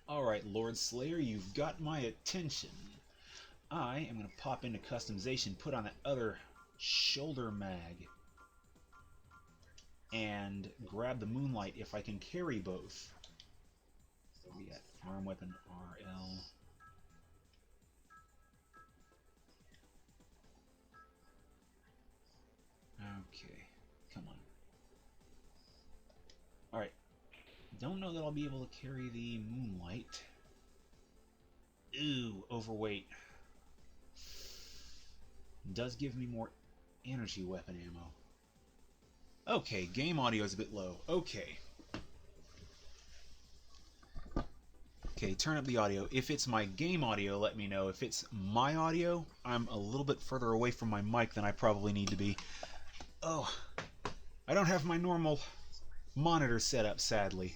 Alright, Lord Slayer, you've got my attention. I am going to pop into customization, put on that other shoulder mag, and grab the Moonlight if I can carry both. Where we at? Arm weapon, RL. Okay, come on. Alright, don't know that I'll be able to carry the Moonlight. Ooh, overweight. Does give me more energy weapon ammo. Okay, game audio is a bit low. Okay. Okay, turn up the audio. If it's my game audio, let me know. If it's my audio, I'm a little bit further away from my mic than I probably need to be. Oh, I don't have my normal monitor set up, sadly.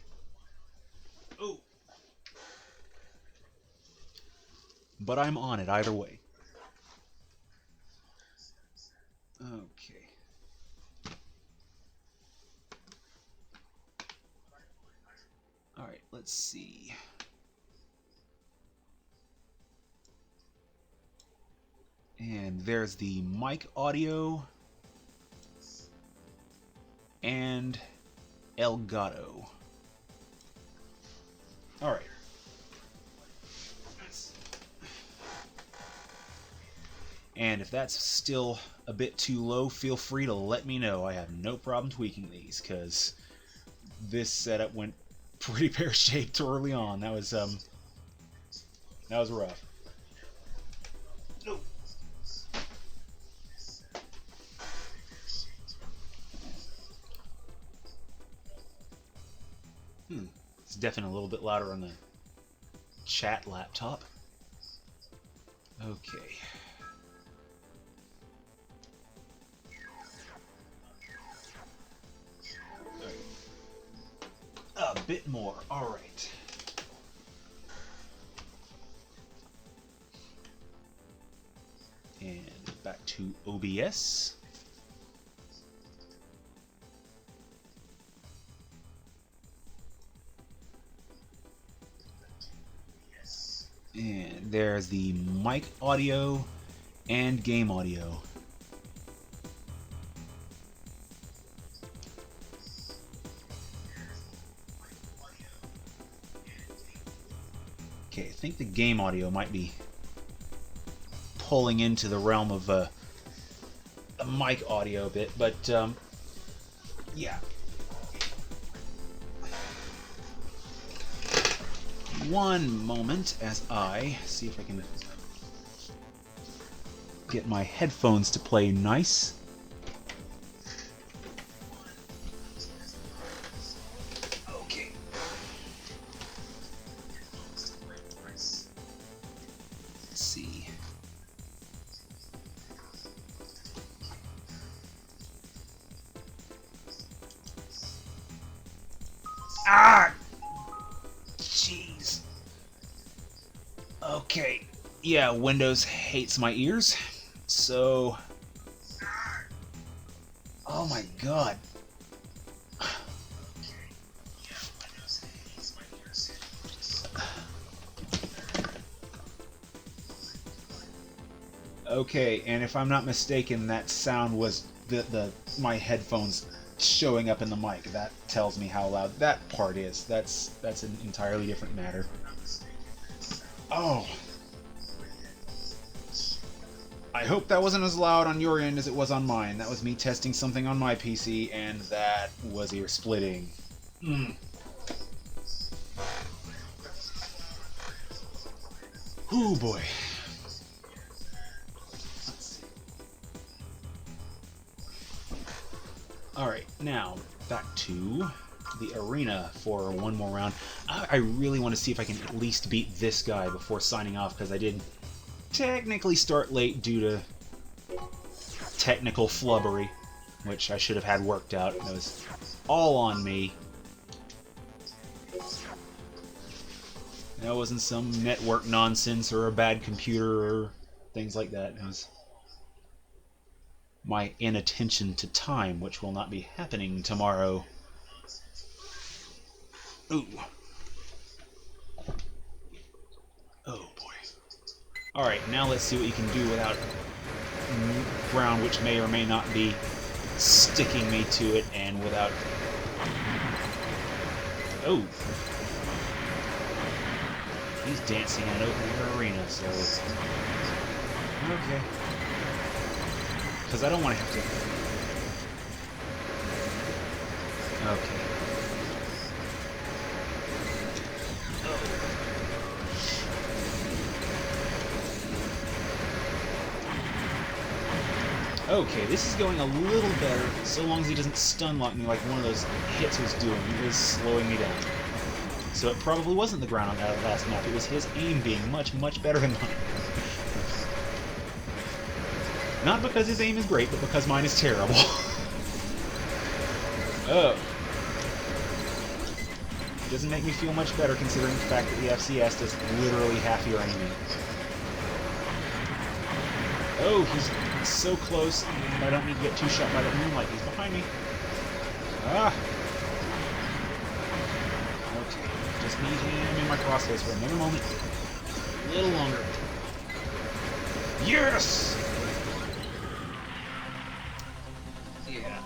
Oh. But I'm on it either way. Okay. Alright, let's see. And there's the mic audio and Elgato. Alright. And if that's still a bit too low, feel free to let me know. I have no problem tweaking these, because this setup went pretty pear-shaped early on. That was rough. No. It's definitely a little bit louder on the chat laptop. Okay. A bit more. All right. And back to OBS. And there's the mic audio and game audio. Okay, I think the game audio might be pulling into the realm of a mic audio bit, but yeah. One moment as I see if I can get my headphones to play nice. Okay. Let's see. Ah! Jeez. Okay. Yeah, Windows hates my ears. So... Oh my god. Okay, and if I'm not mistaken, that sound was my headphones showing up in the mic. That tells me how loud that part is. That's an entirely different matter. Oh. I hope that wasn't as loud on your end as it was on mine. That was me testing something on my PC, and that was ear splitting. Oh boy. Alright, now back to the arena for one more round. I really want to see if I can at least beat this guy before signing off, because I did technically start late due to technical flubbery, which I should have had worked out. That was all on me. That wasn't some network nonsense or a bad computer or things like that. It was my inattention to time, which will not be happening tomorrow. Ooh. Oh boy. Alright, now let's see what you can do without ground, which may or may not be sticking me to it, and without... Oh! He's dancing in an open air arena, so... Okay. Because I don't want to have to... Okay. Okay, this is going a little better, so long as he doesn't stun lock me like one of those hits was doing. He was slowing me down. So it probably wasn't the ground on that last map, it was his aim being much, much better than mine. Not because his aim is great, but because mine is terrible. Oh. Doesn't make me feel much better considering the fact that the FCS does literally half your enemy. Oh, he's so close, and I don't need to get too shot by that moonlight. He's behind me. Ah! Okay, just need him in my crosshairs for another moment. A little longer. Yes! Yeah.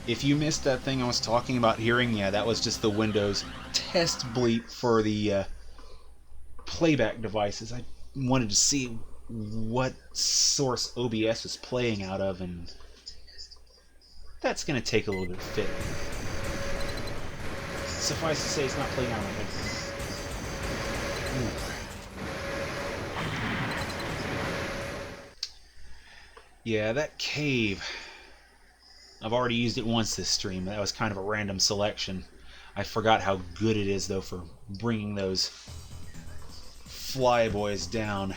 If you missed that thing I was talking about hearing, yeah, that was just the Windows test bleep for the playback devices. I wanted to see what source OBS was playing out of, and that's going to take a little bit of fit. Suffice to say, it's not playing out of my headphones. Yeah, that cave. I've already used it once this stream. That was kind of a random selection. I forgot how good it is, though, for bringing those flyboys down.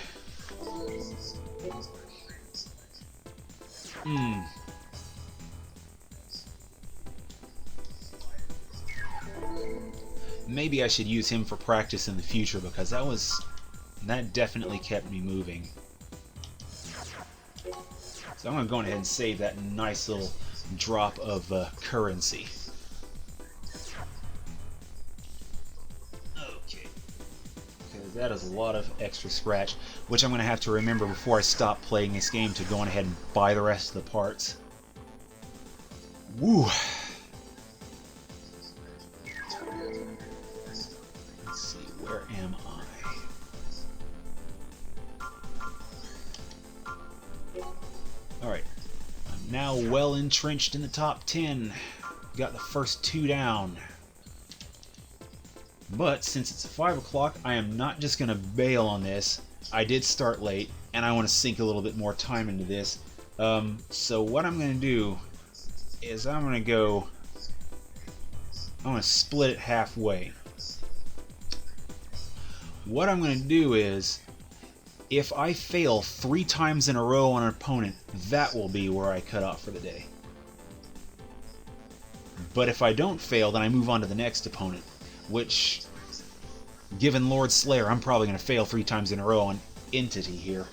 Maybe I should use him for practice in the future, because that definitely kept me moving. So I'm going to go ahead and save that nice little drop of currency. Okay. Because that is a lot of extra scratch, which I'm going to have to remember before I stop playing this game to go on ahead and buy the rest of the parts. Woo! Let's see, where am I? Alright. I'm now well entrenched in the top 10. Got the first 2 down. But since it's 5 o'clock, I am not just going to bail on this. I did start late, and I want to sink a little bit more time into this. So what I'm going to do is I'm going to split it halfway. What I'm going to do is, if I fail 3 times in a row on an opponent, that will be where I cut off for the day. But if I don't fail, then I move on to the next opponent, which, given Lord Slayer, I'm probably going to fail 3 times in a row on Entity here.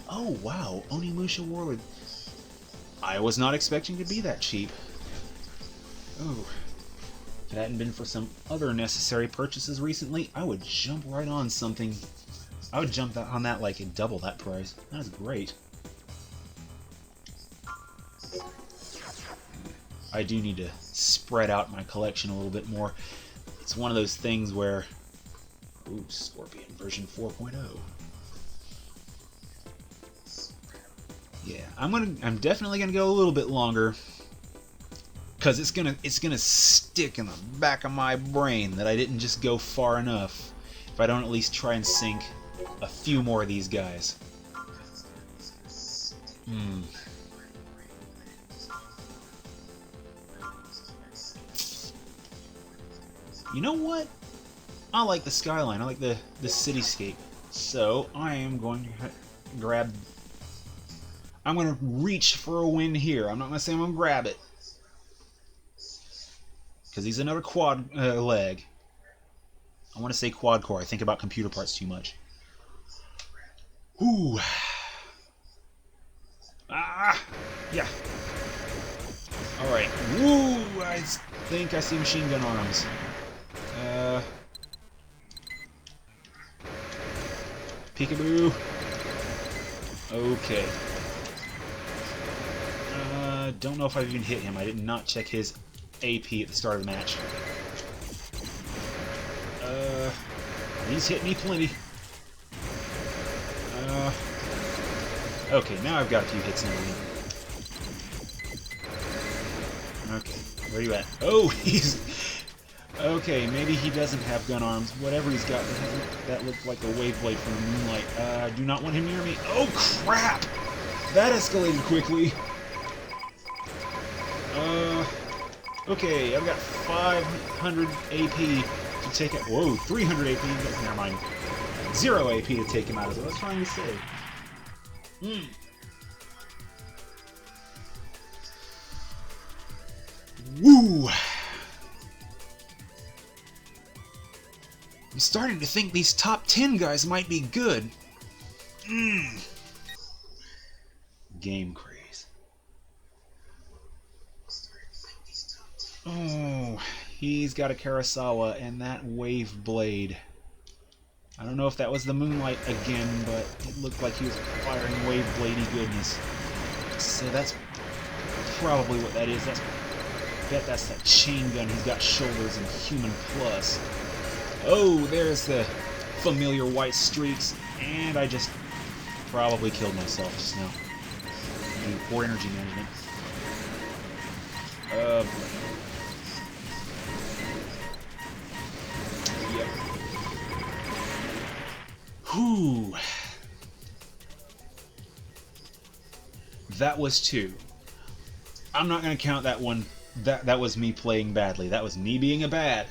Oh wow, Onimusha Warlord. I was not expecting to be that cheap. Oh. If it hadn't been for some other necessary purchases recently, I would jump right on something. I would jump on that like at double that price. That is great. I do need to spread out my collection a little bit more. It's one of those things where... Ooh, Scorpion version 4.0. Yeah, I'm definitely gonna go a little bit longer, because it's gonna stick in the back of my brain that I didn't just go far enough if I don't at least try and sink a few more of these guys. You know what? I like the skyline. I like the cityscape. So I am going to grab. I'm going to reach for a win here. I'm not going to say I'm going to grab it, because he's another quad leg. I want to say quad core. I think about computer parts too much. Ooh. Ah. Yeah. All right. Woo! I think I see machine gun arms. Peekaboo. Okay. Don't know if I've even hit him. I did not check his AP at the start of the match. He's hit me plenty. Okay, now I've got a few hits in the lead. Okay, where are you at? Oh, he's... Okay, maybe he doesn't have gun arms. Whatever he's got, that looked like a wave blade from the moonlight. I do not want him near me. Oh, crap! That escalated quickly. Okay, I've got 500 AP to take it. Whoa, 300 AP. Never mind. 0 AP to take him out, is what I was trying to say. Woo! I'm starting to think these top 10 guys might be good. Game craze. Oh, he's got a Karasawa and that wave blade. I don't know if that was the moonlight again, but it looked like he was firing wave bladey goodness. So that's probably what that is. I bet that's that chain gun. He's got shoulders and human plus. Oh, there's the familiar white streaks, and I just probably killed myself just now. Poor energy management. Yep. Whew. That was 2. I'm not going to count that one. That was me playing badly. That was me being a bad.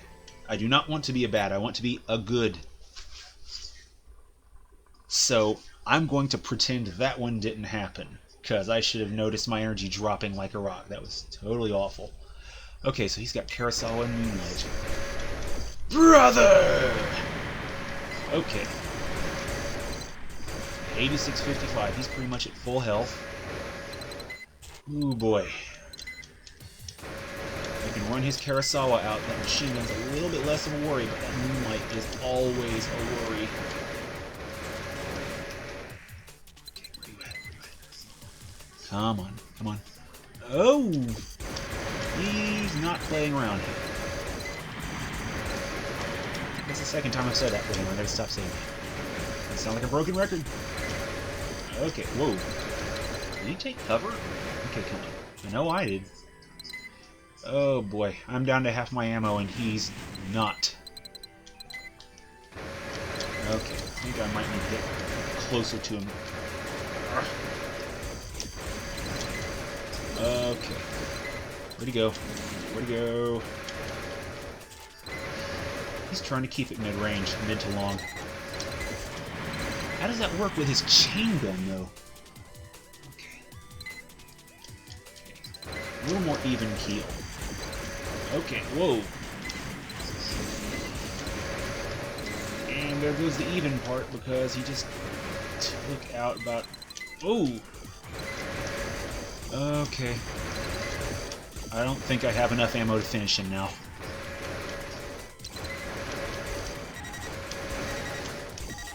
I do not want to be a bad. I want to be a good. So I'm going to pretend that one didn't happen, because I should have noticed my energy dropping like a rock. That was totally awful. Okay, so he's got Karasawa and Moonlight. Brother! Okay. 8655. He's pretty much at full health. Ooh, boy. I can run his Karasawa out. That machine gun's a little bit less of a worry, but that Moonlight is always a worry. Okay, where you at? Come on, come on. Oh! He's not playing around here. That's the second time I've said that for him. I gotta stop saying that. That sounds like a broken record. Okay, whoa. Did he take cover? Okay, come on. I know I did. Oh boy, I'm down to half my ammo and he's not. Okay, I think I might need to get closer to him. Okay. Where'd he go? Where'd he go? He's trying to keep it mid-range, mid to long. How does that work with his chain gun, though? Okay. A little more even keel. Okay, whoa. And there goes the even part, because he just took out about... Oh! Okay. I don't think I have enough ammo to finish him now.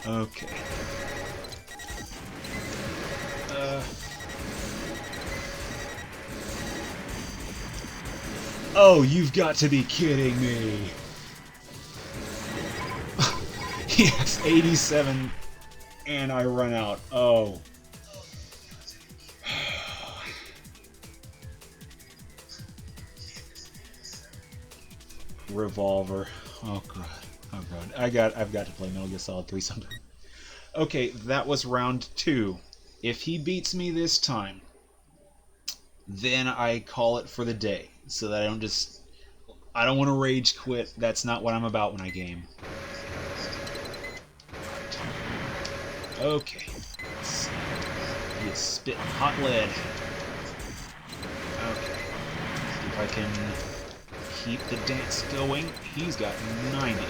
Okay. Oh, you've got to be kidding me. Yes, 87, and I run out. Oh. revolver. Oh god. Oh god. I've got to play Metal Gear Solid 3 sometime. Okay, that was round 2. If he beats me this time, then I call it for the day, so that I don't want to rage quit. That's not what I'm about when I game. Okay. He is spitting hot lead. Okay. See if I can keep the dance going. He's got 90.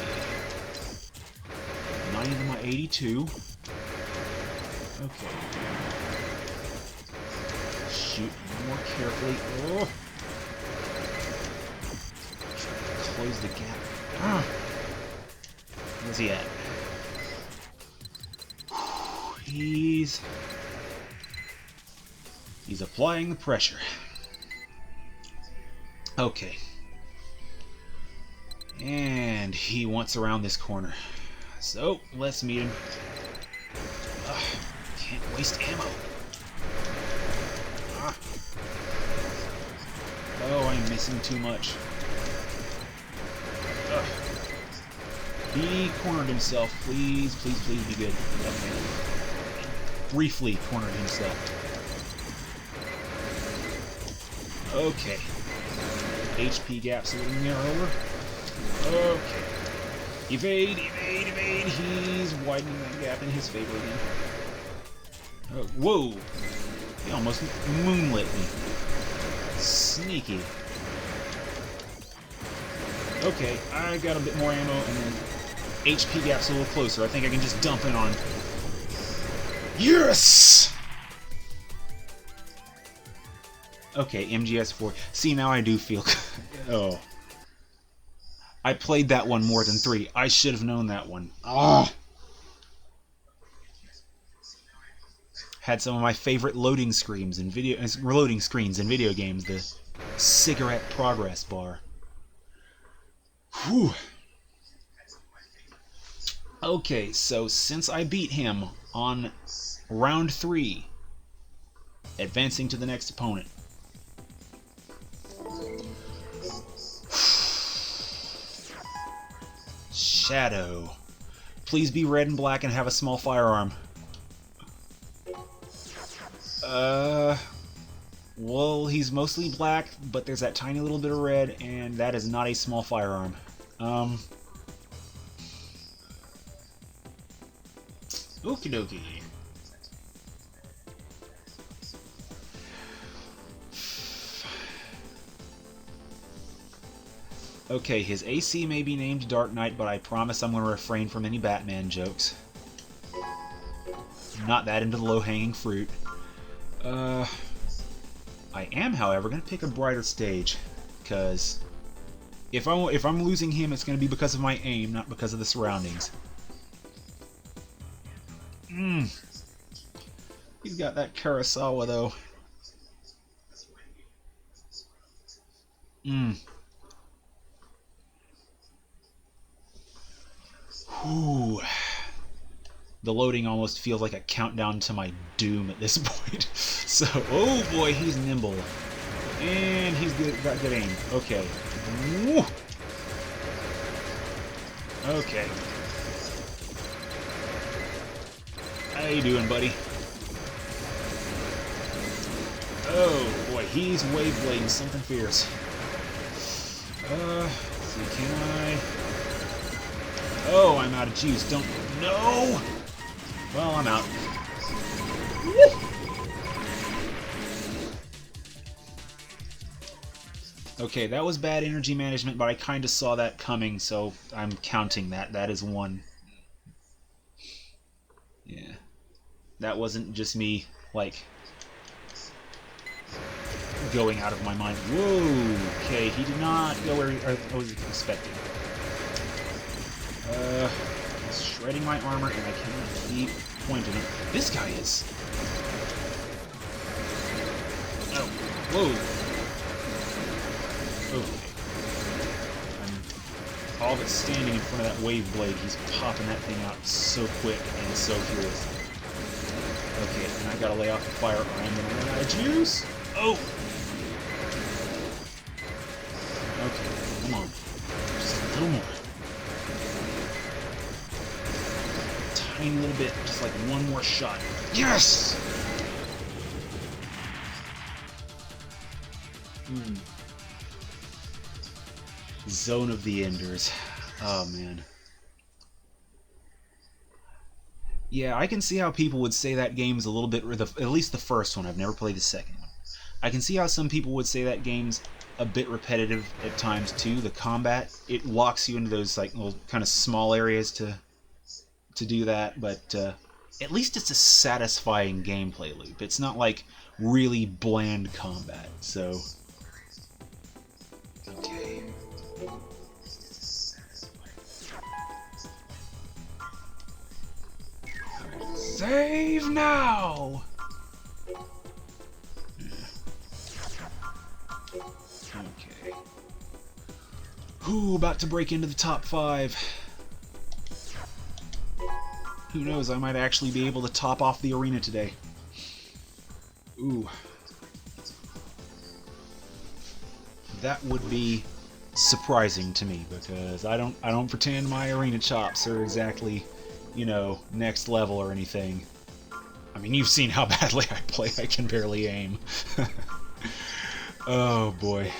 90 to my 82. Okay. Shoot more carefully. Oh. Try to close the gap. Ah. Where's he at? He's applying the pressure. Okay. And he wants around this corner. So, let's meet him. Ugh, can't waste ammo. Ah. Oh, I'm missing too much. Ugh. He cornered himself. Please, please, please be good. Okay. Briefly cornered himself. Okay. HP gap's a little narrower. Okay. Evade, evade, evade. He's widening that gap in his favor again. Oh, whoa. He almost moonlit me. Sneaky. Okay, I got a bit more ammo, and then HP gap's a little closer. I think I can just dump in on... Yes! Okay, MGS4. See, now I do feel... Oh. I played that one more than 3. I should have known that one. Ah! Had some of my favorite loading screens in video games. The cigarette progress bar. Whew. Okay, so since I beat him on round 3, advancing to the next opponent. Shadow. Please be red and black and have a small firearm. Well, he's mostly black, but there's that tiny little bit of red, and that is not a small firearm. Okie dokie. Okay, his AC may be named Dark Knight, but I promise I'm going to refrain from any Batman jokes. Not that into the low-hanging fruit. I am, however, going to pick a brighter stage, because if I'm losing him, it's going to be because of my aim, not because of the surroundings. He's got that Kurosawa, though. Ooh. The loading almost feels like a countdown to my doom at this point. So, oh boy, he's nimble. And he's got good aim. Okay. Woo. Okay. How you doing, buddy? Oh boy, he's wave blading something fierce. Let's see, can I... Oh, I'm out of juice. Don't... No! Well, I'm out. Woo! Okay, that was bad energy management, but I kind of saw that coming, so I'm counting that. That is 1. Yeah. That wasn't just me, like, going out of my mind. Whoa! Okay, he did not go where I was expecting. He's shredding my armor, and I cannot keep pointing it. This guy is... Oh, whoa! Okay. I'm all but standing in front of that wave blade. He's popping that thing out so quick and so furious. Okay, and I gotta lay off the fire, or I'm gonna run out of juice! Oh! Okay, come on. Just little more. Tiny little bit, just like one more shot. Yes! Zone of the Enders. Oh, man. Yeah, I can see how people would say that game's a little bit... At least the first one. I've never played the second one. I can see how some people would say that game's a bit repetitive at times, too. The combat, it locks you into those like little kind of small areas to do that, but at least it's a satisfying gameplay loop. It's not like really bland combat, so... Okay. Save now! Okay. Who about to break into the top 5? Who knows, I might actually be able to top off the arena today. Ooh. That would be surprising to me, because I don't pretend my arena chops are exactly, you know, next level or anything. I mean, you've seen how badly I play. I can barely aim. Oh boy.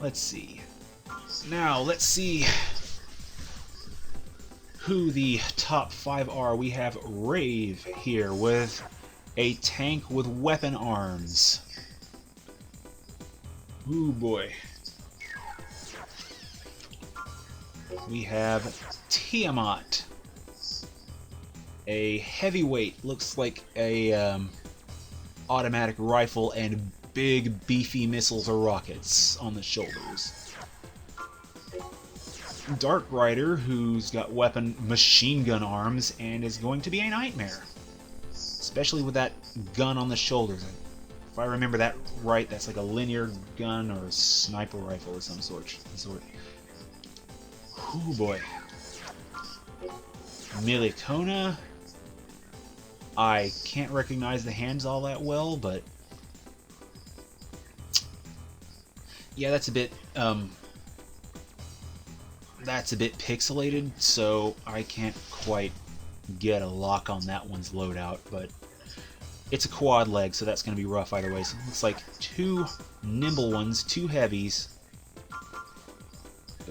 Let's see. Now, let's see who the top 5 are. We have Rave here with a tank with weapon arms. Ooh boy. We have Tiamat, a heavyweight, looks like a automatic rifle and big beefy missiles or rockets on the shoulders. Dark Rider, who's got machine gun arms and is going to be a nightmare, especially with that gun on the shoulders. If I remember that right, that's like a linear gun or a sniper rifle of some sort. Ooh boy. Milikona. I can't recognize the hands all that well, but yeah, that's a bit pixelated, so I can't quite get a lock on that one's loadout, but it's a quad leg, so that's going to be rough either way. So it looks like 2 nimble ones, 2 heavies.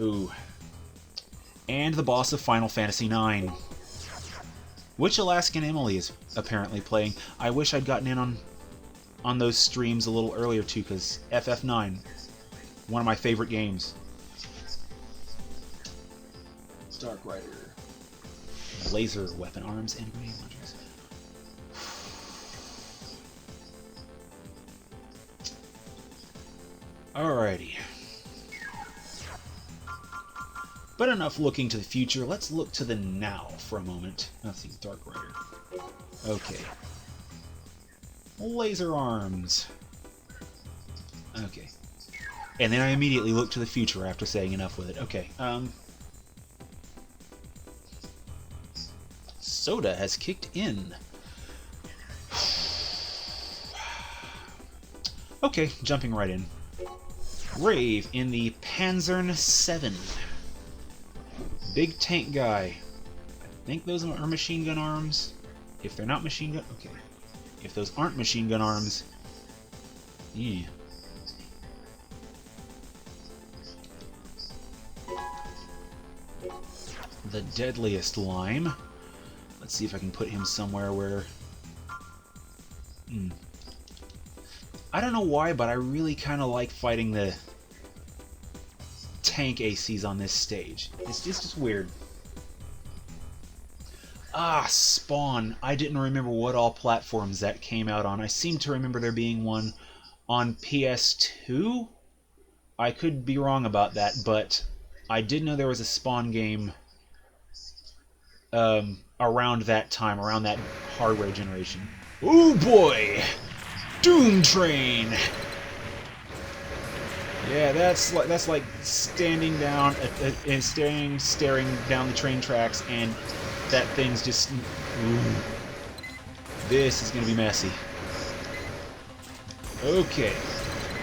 Ooh. And the boss of Final Fantasy IX, which Alaskan Emily is apparently playing. I wish I'd gotten in on those streams a little earlier too, because FF9, one of my favorite games. Dark Rider. Laser weapon arms and grenade launchers. Alrighty. But enough looking to the future, let's look to the now for a moment. Let's see, Dark Rider. Okay. Laser arms. Okay. And then I immediately look to the future after saying enough with it. Okay, Soda has kicked in. Okay, jumping right in. Rave in the Panzern 7. Big tank guy. I think those are machine gun arms. If they're not machine gun... Okay. If those aren't machine gun arms... Yeah. The deadliest lime. Let's see if I can put him somewhere where... I don't know why, but I really kind of like fighting the tank ACs on this stage. It's just weird. Ah, Spawn. I didn't remember what all platforms that came out on. I seem to remember there being one on PS2? I could be wrong about that, but I did know there was a Spawn game around that time, around that hardware generation. Oh boy! Doom Train! Yeah, that's like standing down and staring down the train tracks, and that thing's just... Ooh. This is gonna be messy. Okay,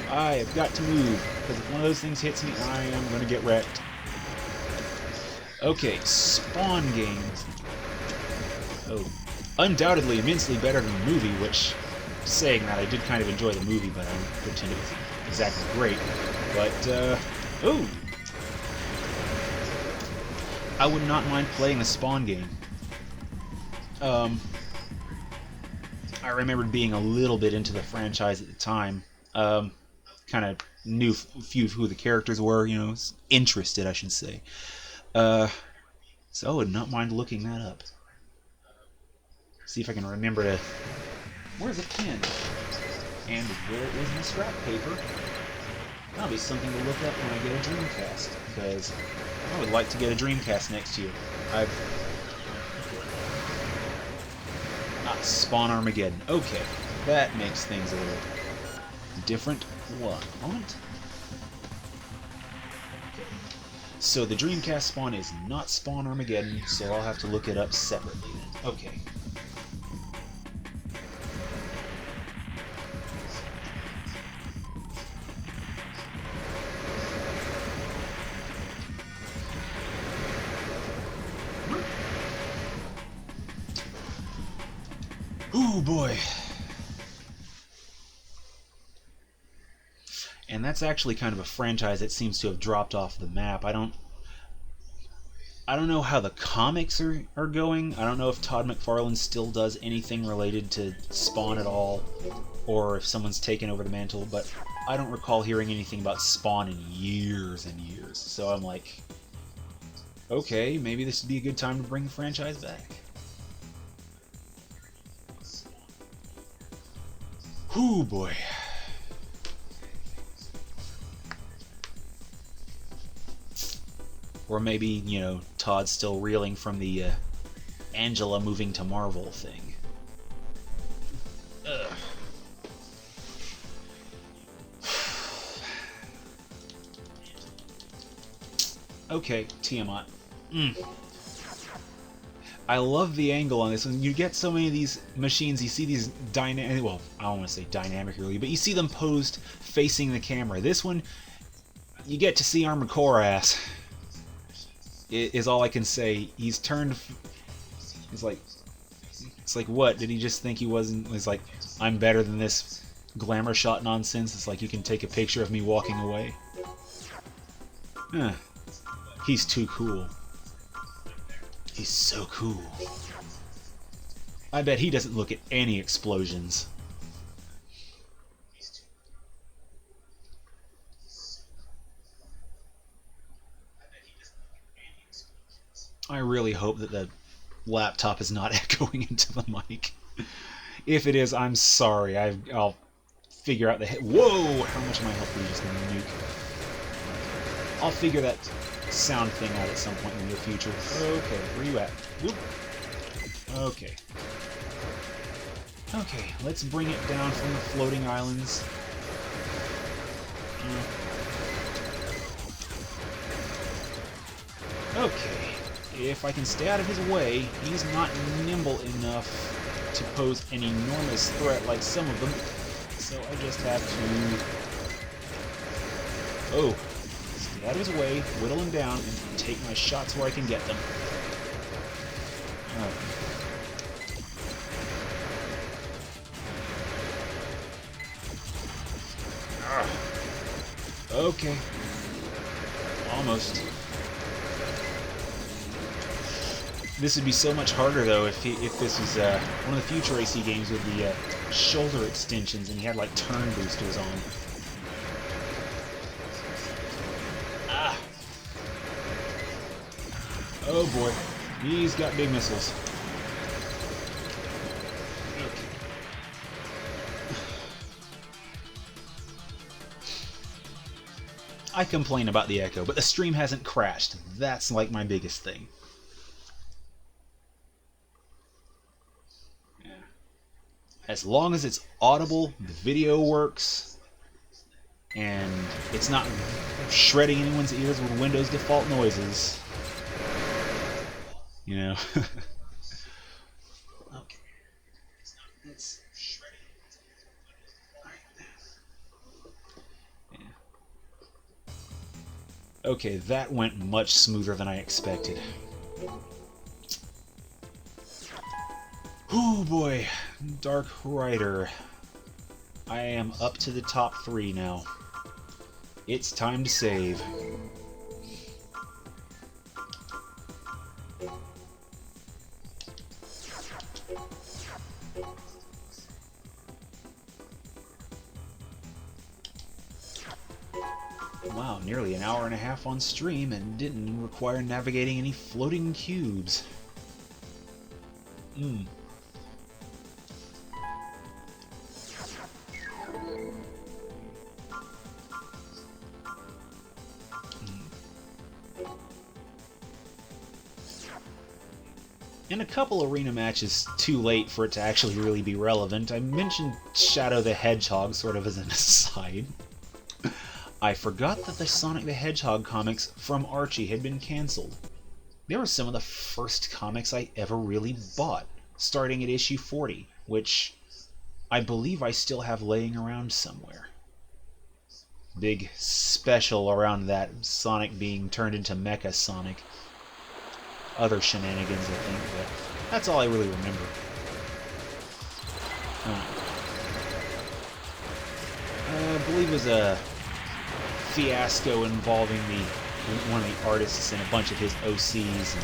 I have got to move. because if one of those things hits me, I am going to get wrecked. Okay, Spawn games. Oh, undoubtedly immensely better than the movie, which, saying that, I did kind of enjoy the movie, but I don't pretend it was exactly great. But, ooh! I would not mind playing a Spawn game. I remembered being a little bit into the franchise at the time. Kind of knew a few of who the characters were, you know, interested, I should say. So I would not mind looking that up. See if I can remember to... Where's a pen? And where is my scrap paper? That'll be something to look up when I get a Dreamcast, because I would like to get a Dreamcast next year. Spawn Armageddon. Okay, that makes things a little different. One moment. So the Dreamcast Spawn is not Spawn Armageddon, so I'll have to look it up separately then. Okay. Ooh, boy. And that's actually kind of a franchise that seems to have dropped off the map. I don't know how the comics are going. I don't know if Todd McFarlane still does anything related to Spawn at all, or if someone's taken over the mantle, but I don't recall hearing anything about Spawn in years and years. So I'm like, okay, maybe this would be a good time to bring the franchise back. Whew, boy. Or maybe, you know, Todd's still reeling from the Angela moving to Marvel thing. Ugh. Okay, Tiamat. I love the angle on this. When you get so many of these machines, you see these dynamic... Well, I don't want to say dynamic really, but you see them posed facing the camera. This one, you get to see Armored Core ass. Is all I can say. He's turned... It's like, what? Did he just think he wasn't... He's like, I'm better than this glamour shot nonsense. It's like, you can take a picture of me walking away. Huh. He's too cool. He's so cool. I bet he doesn't look at any explosions. I really hope that the laptop is not echoing into the mic. If it is, I'm sorry. I'll figure out the... Whoa! How much of my health did you just nuke? I'll figure that sound thing out at some point in the near future. Okay, where you at? Whoop. Okay. Okay, let's bring it down from the floating islands. Okay. If I can stay out of his way, he's not nimble enough to pose an enormous threat like some of them. So I just have to... Oh. Stay out of his way, whittle him down, and take my shots where I can get them. Okay. Almost. This would be so much harder, though, if this was one of the future AC games with the shoulder extensions and he had, like, turn boosters on. Ah! Oh, boy. He's got big missiles. I complain about the echo, but the stream hasn't crashed. That's, like, my biggest thing. As long as it's audible, the video works, and it's not shredding anyone's ears with Windows default noises. You know? Okay. It's shredding. Yeah. Okay, that went much smoother than I expected. Oh boy, Dark Rider. I am up to the top 3 now. It's time to save. Wow, nearly an hour and a half on stream and didn't require navigating any floating cubes. In a couple arena matches too late for it to actually really be relevant, I mentioned Shadow the Hedgehog sort of as an aside. I forgot that the Sonic the Hedgehog comics from Archie had been cancelled. They were some of the first comics I ever really bought, starting at issue 40, which I believe I still have laying around somewhere. Big special around that Sonic being turned into Mecha Sonic. Other shenanigans, I think, but that's all I really remember. I believe it was a fiasco involving one of the artists and a bunch of his OCs and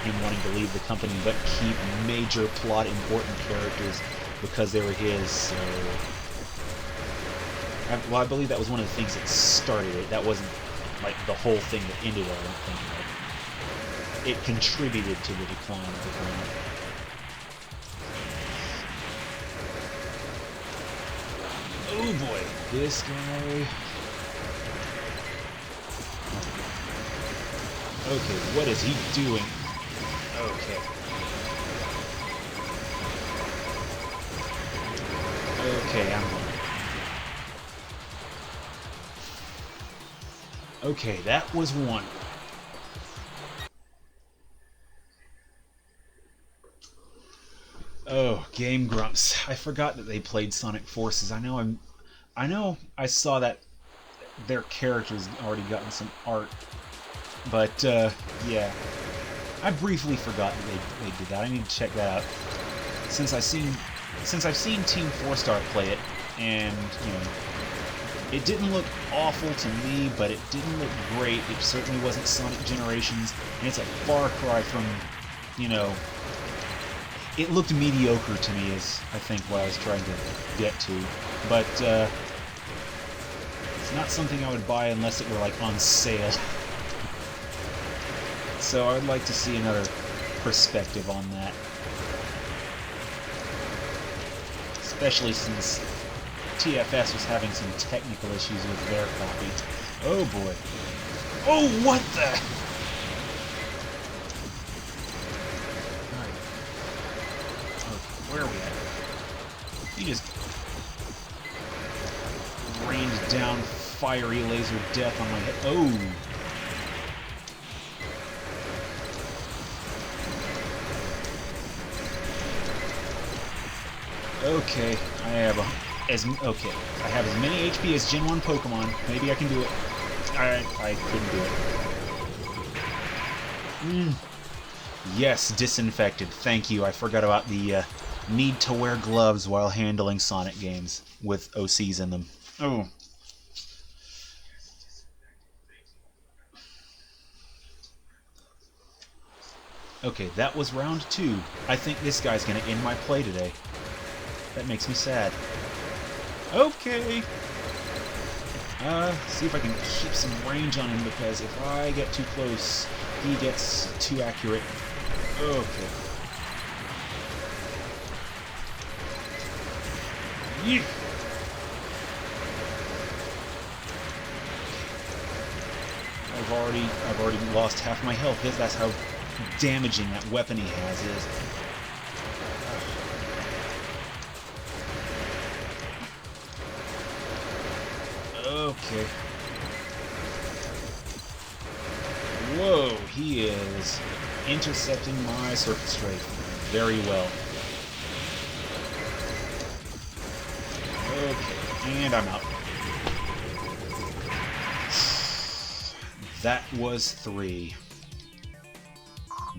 him wanting to leave the company but keep major plot important characters because they were his, so... Well, I believe that was one of the things that started it. That wasn't, like, the whole thing that ended it, I don't think. It contributed to the decline of the brand. Oh boy, this guy... Okay, what is he doing? Okay. Okay, I'm on. Okay, that was one. Oh, Game Grumps. I forgot that they played Sonic Forces. I know I saw that their characters already gotten some art. But yeah. I briefly forgot that they did that. I need to check that out. Since I've seen Team 4-Star play it, and you know, it didn't look awful to me, but it didn't look great. It certainly wasn't Sonic Generations, and it's a far cry from, you know, it looked mediocre to me, is I think what I was trying to get to. But it's not something I would buy unless it were like on sale. So I'd like to see another perspective on that. Especially since TFS was having some technical issues with their copy. Oh boy. Oh, what the? Alright. Okay, where are we at? He just rained down fiery laser death on my head. Oh! Okay, I have as many HP as Gen 1 Pokemon. Maybe I can do it. I couldn't do it. Yes, disinfected. Thank you. I forgot about the need to wear gloves while handling Sonic games with OCs in them. Oh. Okay, that was round 2. I think this guy's gonna end my play today. That makes me sad. Okay. See if I can keep some range on him, because if I get too close, he gets too accurate. Okay. Yeah. I've already lost half my health. That's how damaging that weapon he has is. Okay. Whoa, he is intercepting my Surface Strafe very well. Okay, and I'm out. That was 3.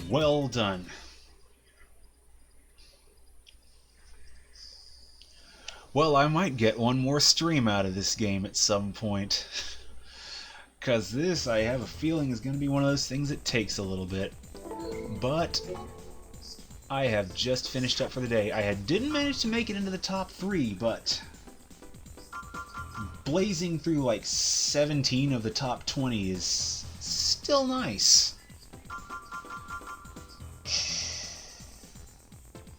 Well done. Well, I might get one more stream out of this game at some point. Because this, I have a feeling, is going to be one of those things that takes a little bit. But I have just finished up for the day. didn't manage to make it into the top 3, but blazing through like 17 of the top 20 is still nice.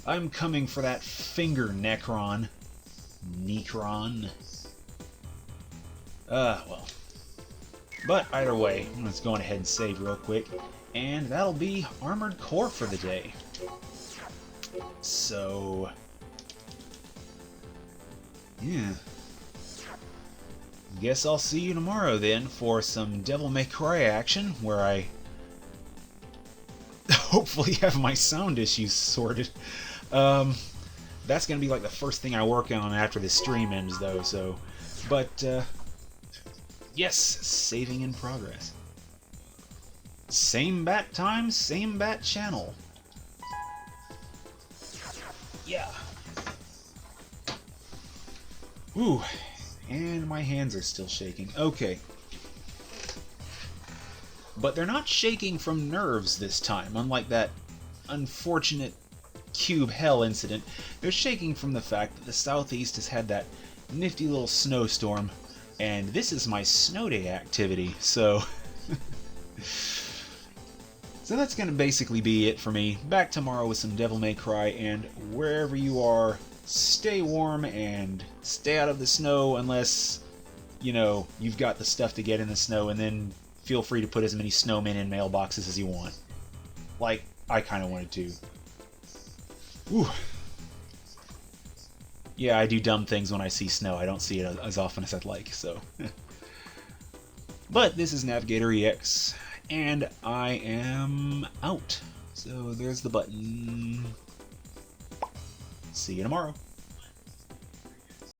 I'm coming for that finger, Necron. Well. But either way, let's go ahead and save real quick. And that'll be Armored Core for the day. So, yeah. Guess I'll see you tomorrow then for some Devil May Cry action, where I hopefully have my sound issues sorted. That's gonna be like the first thing I work on after this stream ends, though. So, but yes, saving in progress. Same bat time, same bat channel. Yeah. Ooh, and my hands are still shaking. Okay. But they're not shaking from nerves this time, unlike that unfortunate Cube Hell incident. They're shaking from the fact that the Southeast has had that nifty little snowstorm, and this is my snow day activity, so... So that's going to basically be it for me. Back tomorrow with some Devil May Cry, and wherever you are, stay warm and stay out of the snow unless, you know, you've got the stuff to get in the snow, and then feel free to put as many snowmen in mailboxes as you want. Like, I kind of wanted to. Ooh. Yeah, I do dumb things when I see snow. I don't see it as often as I'd like, so... But this is NavigatorEX, and I am out. So there's the button. See you tomorrow.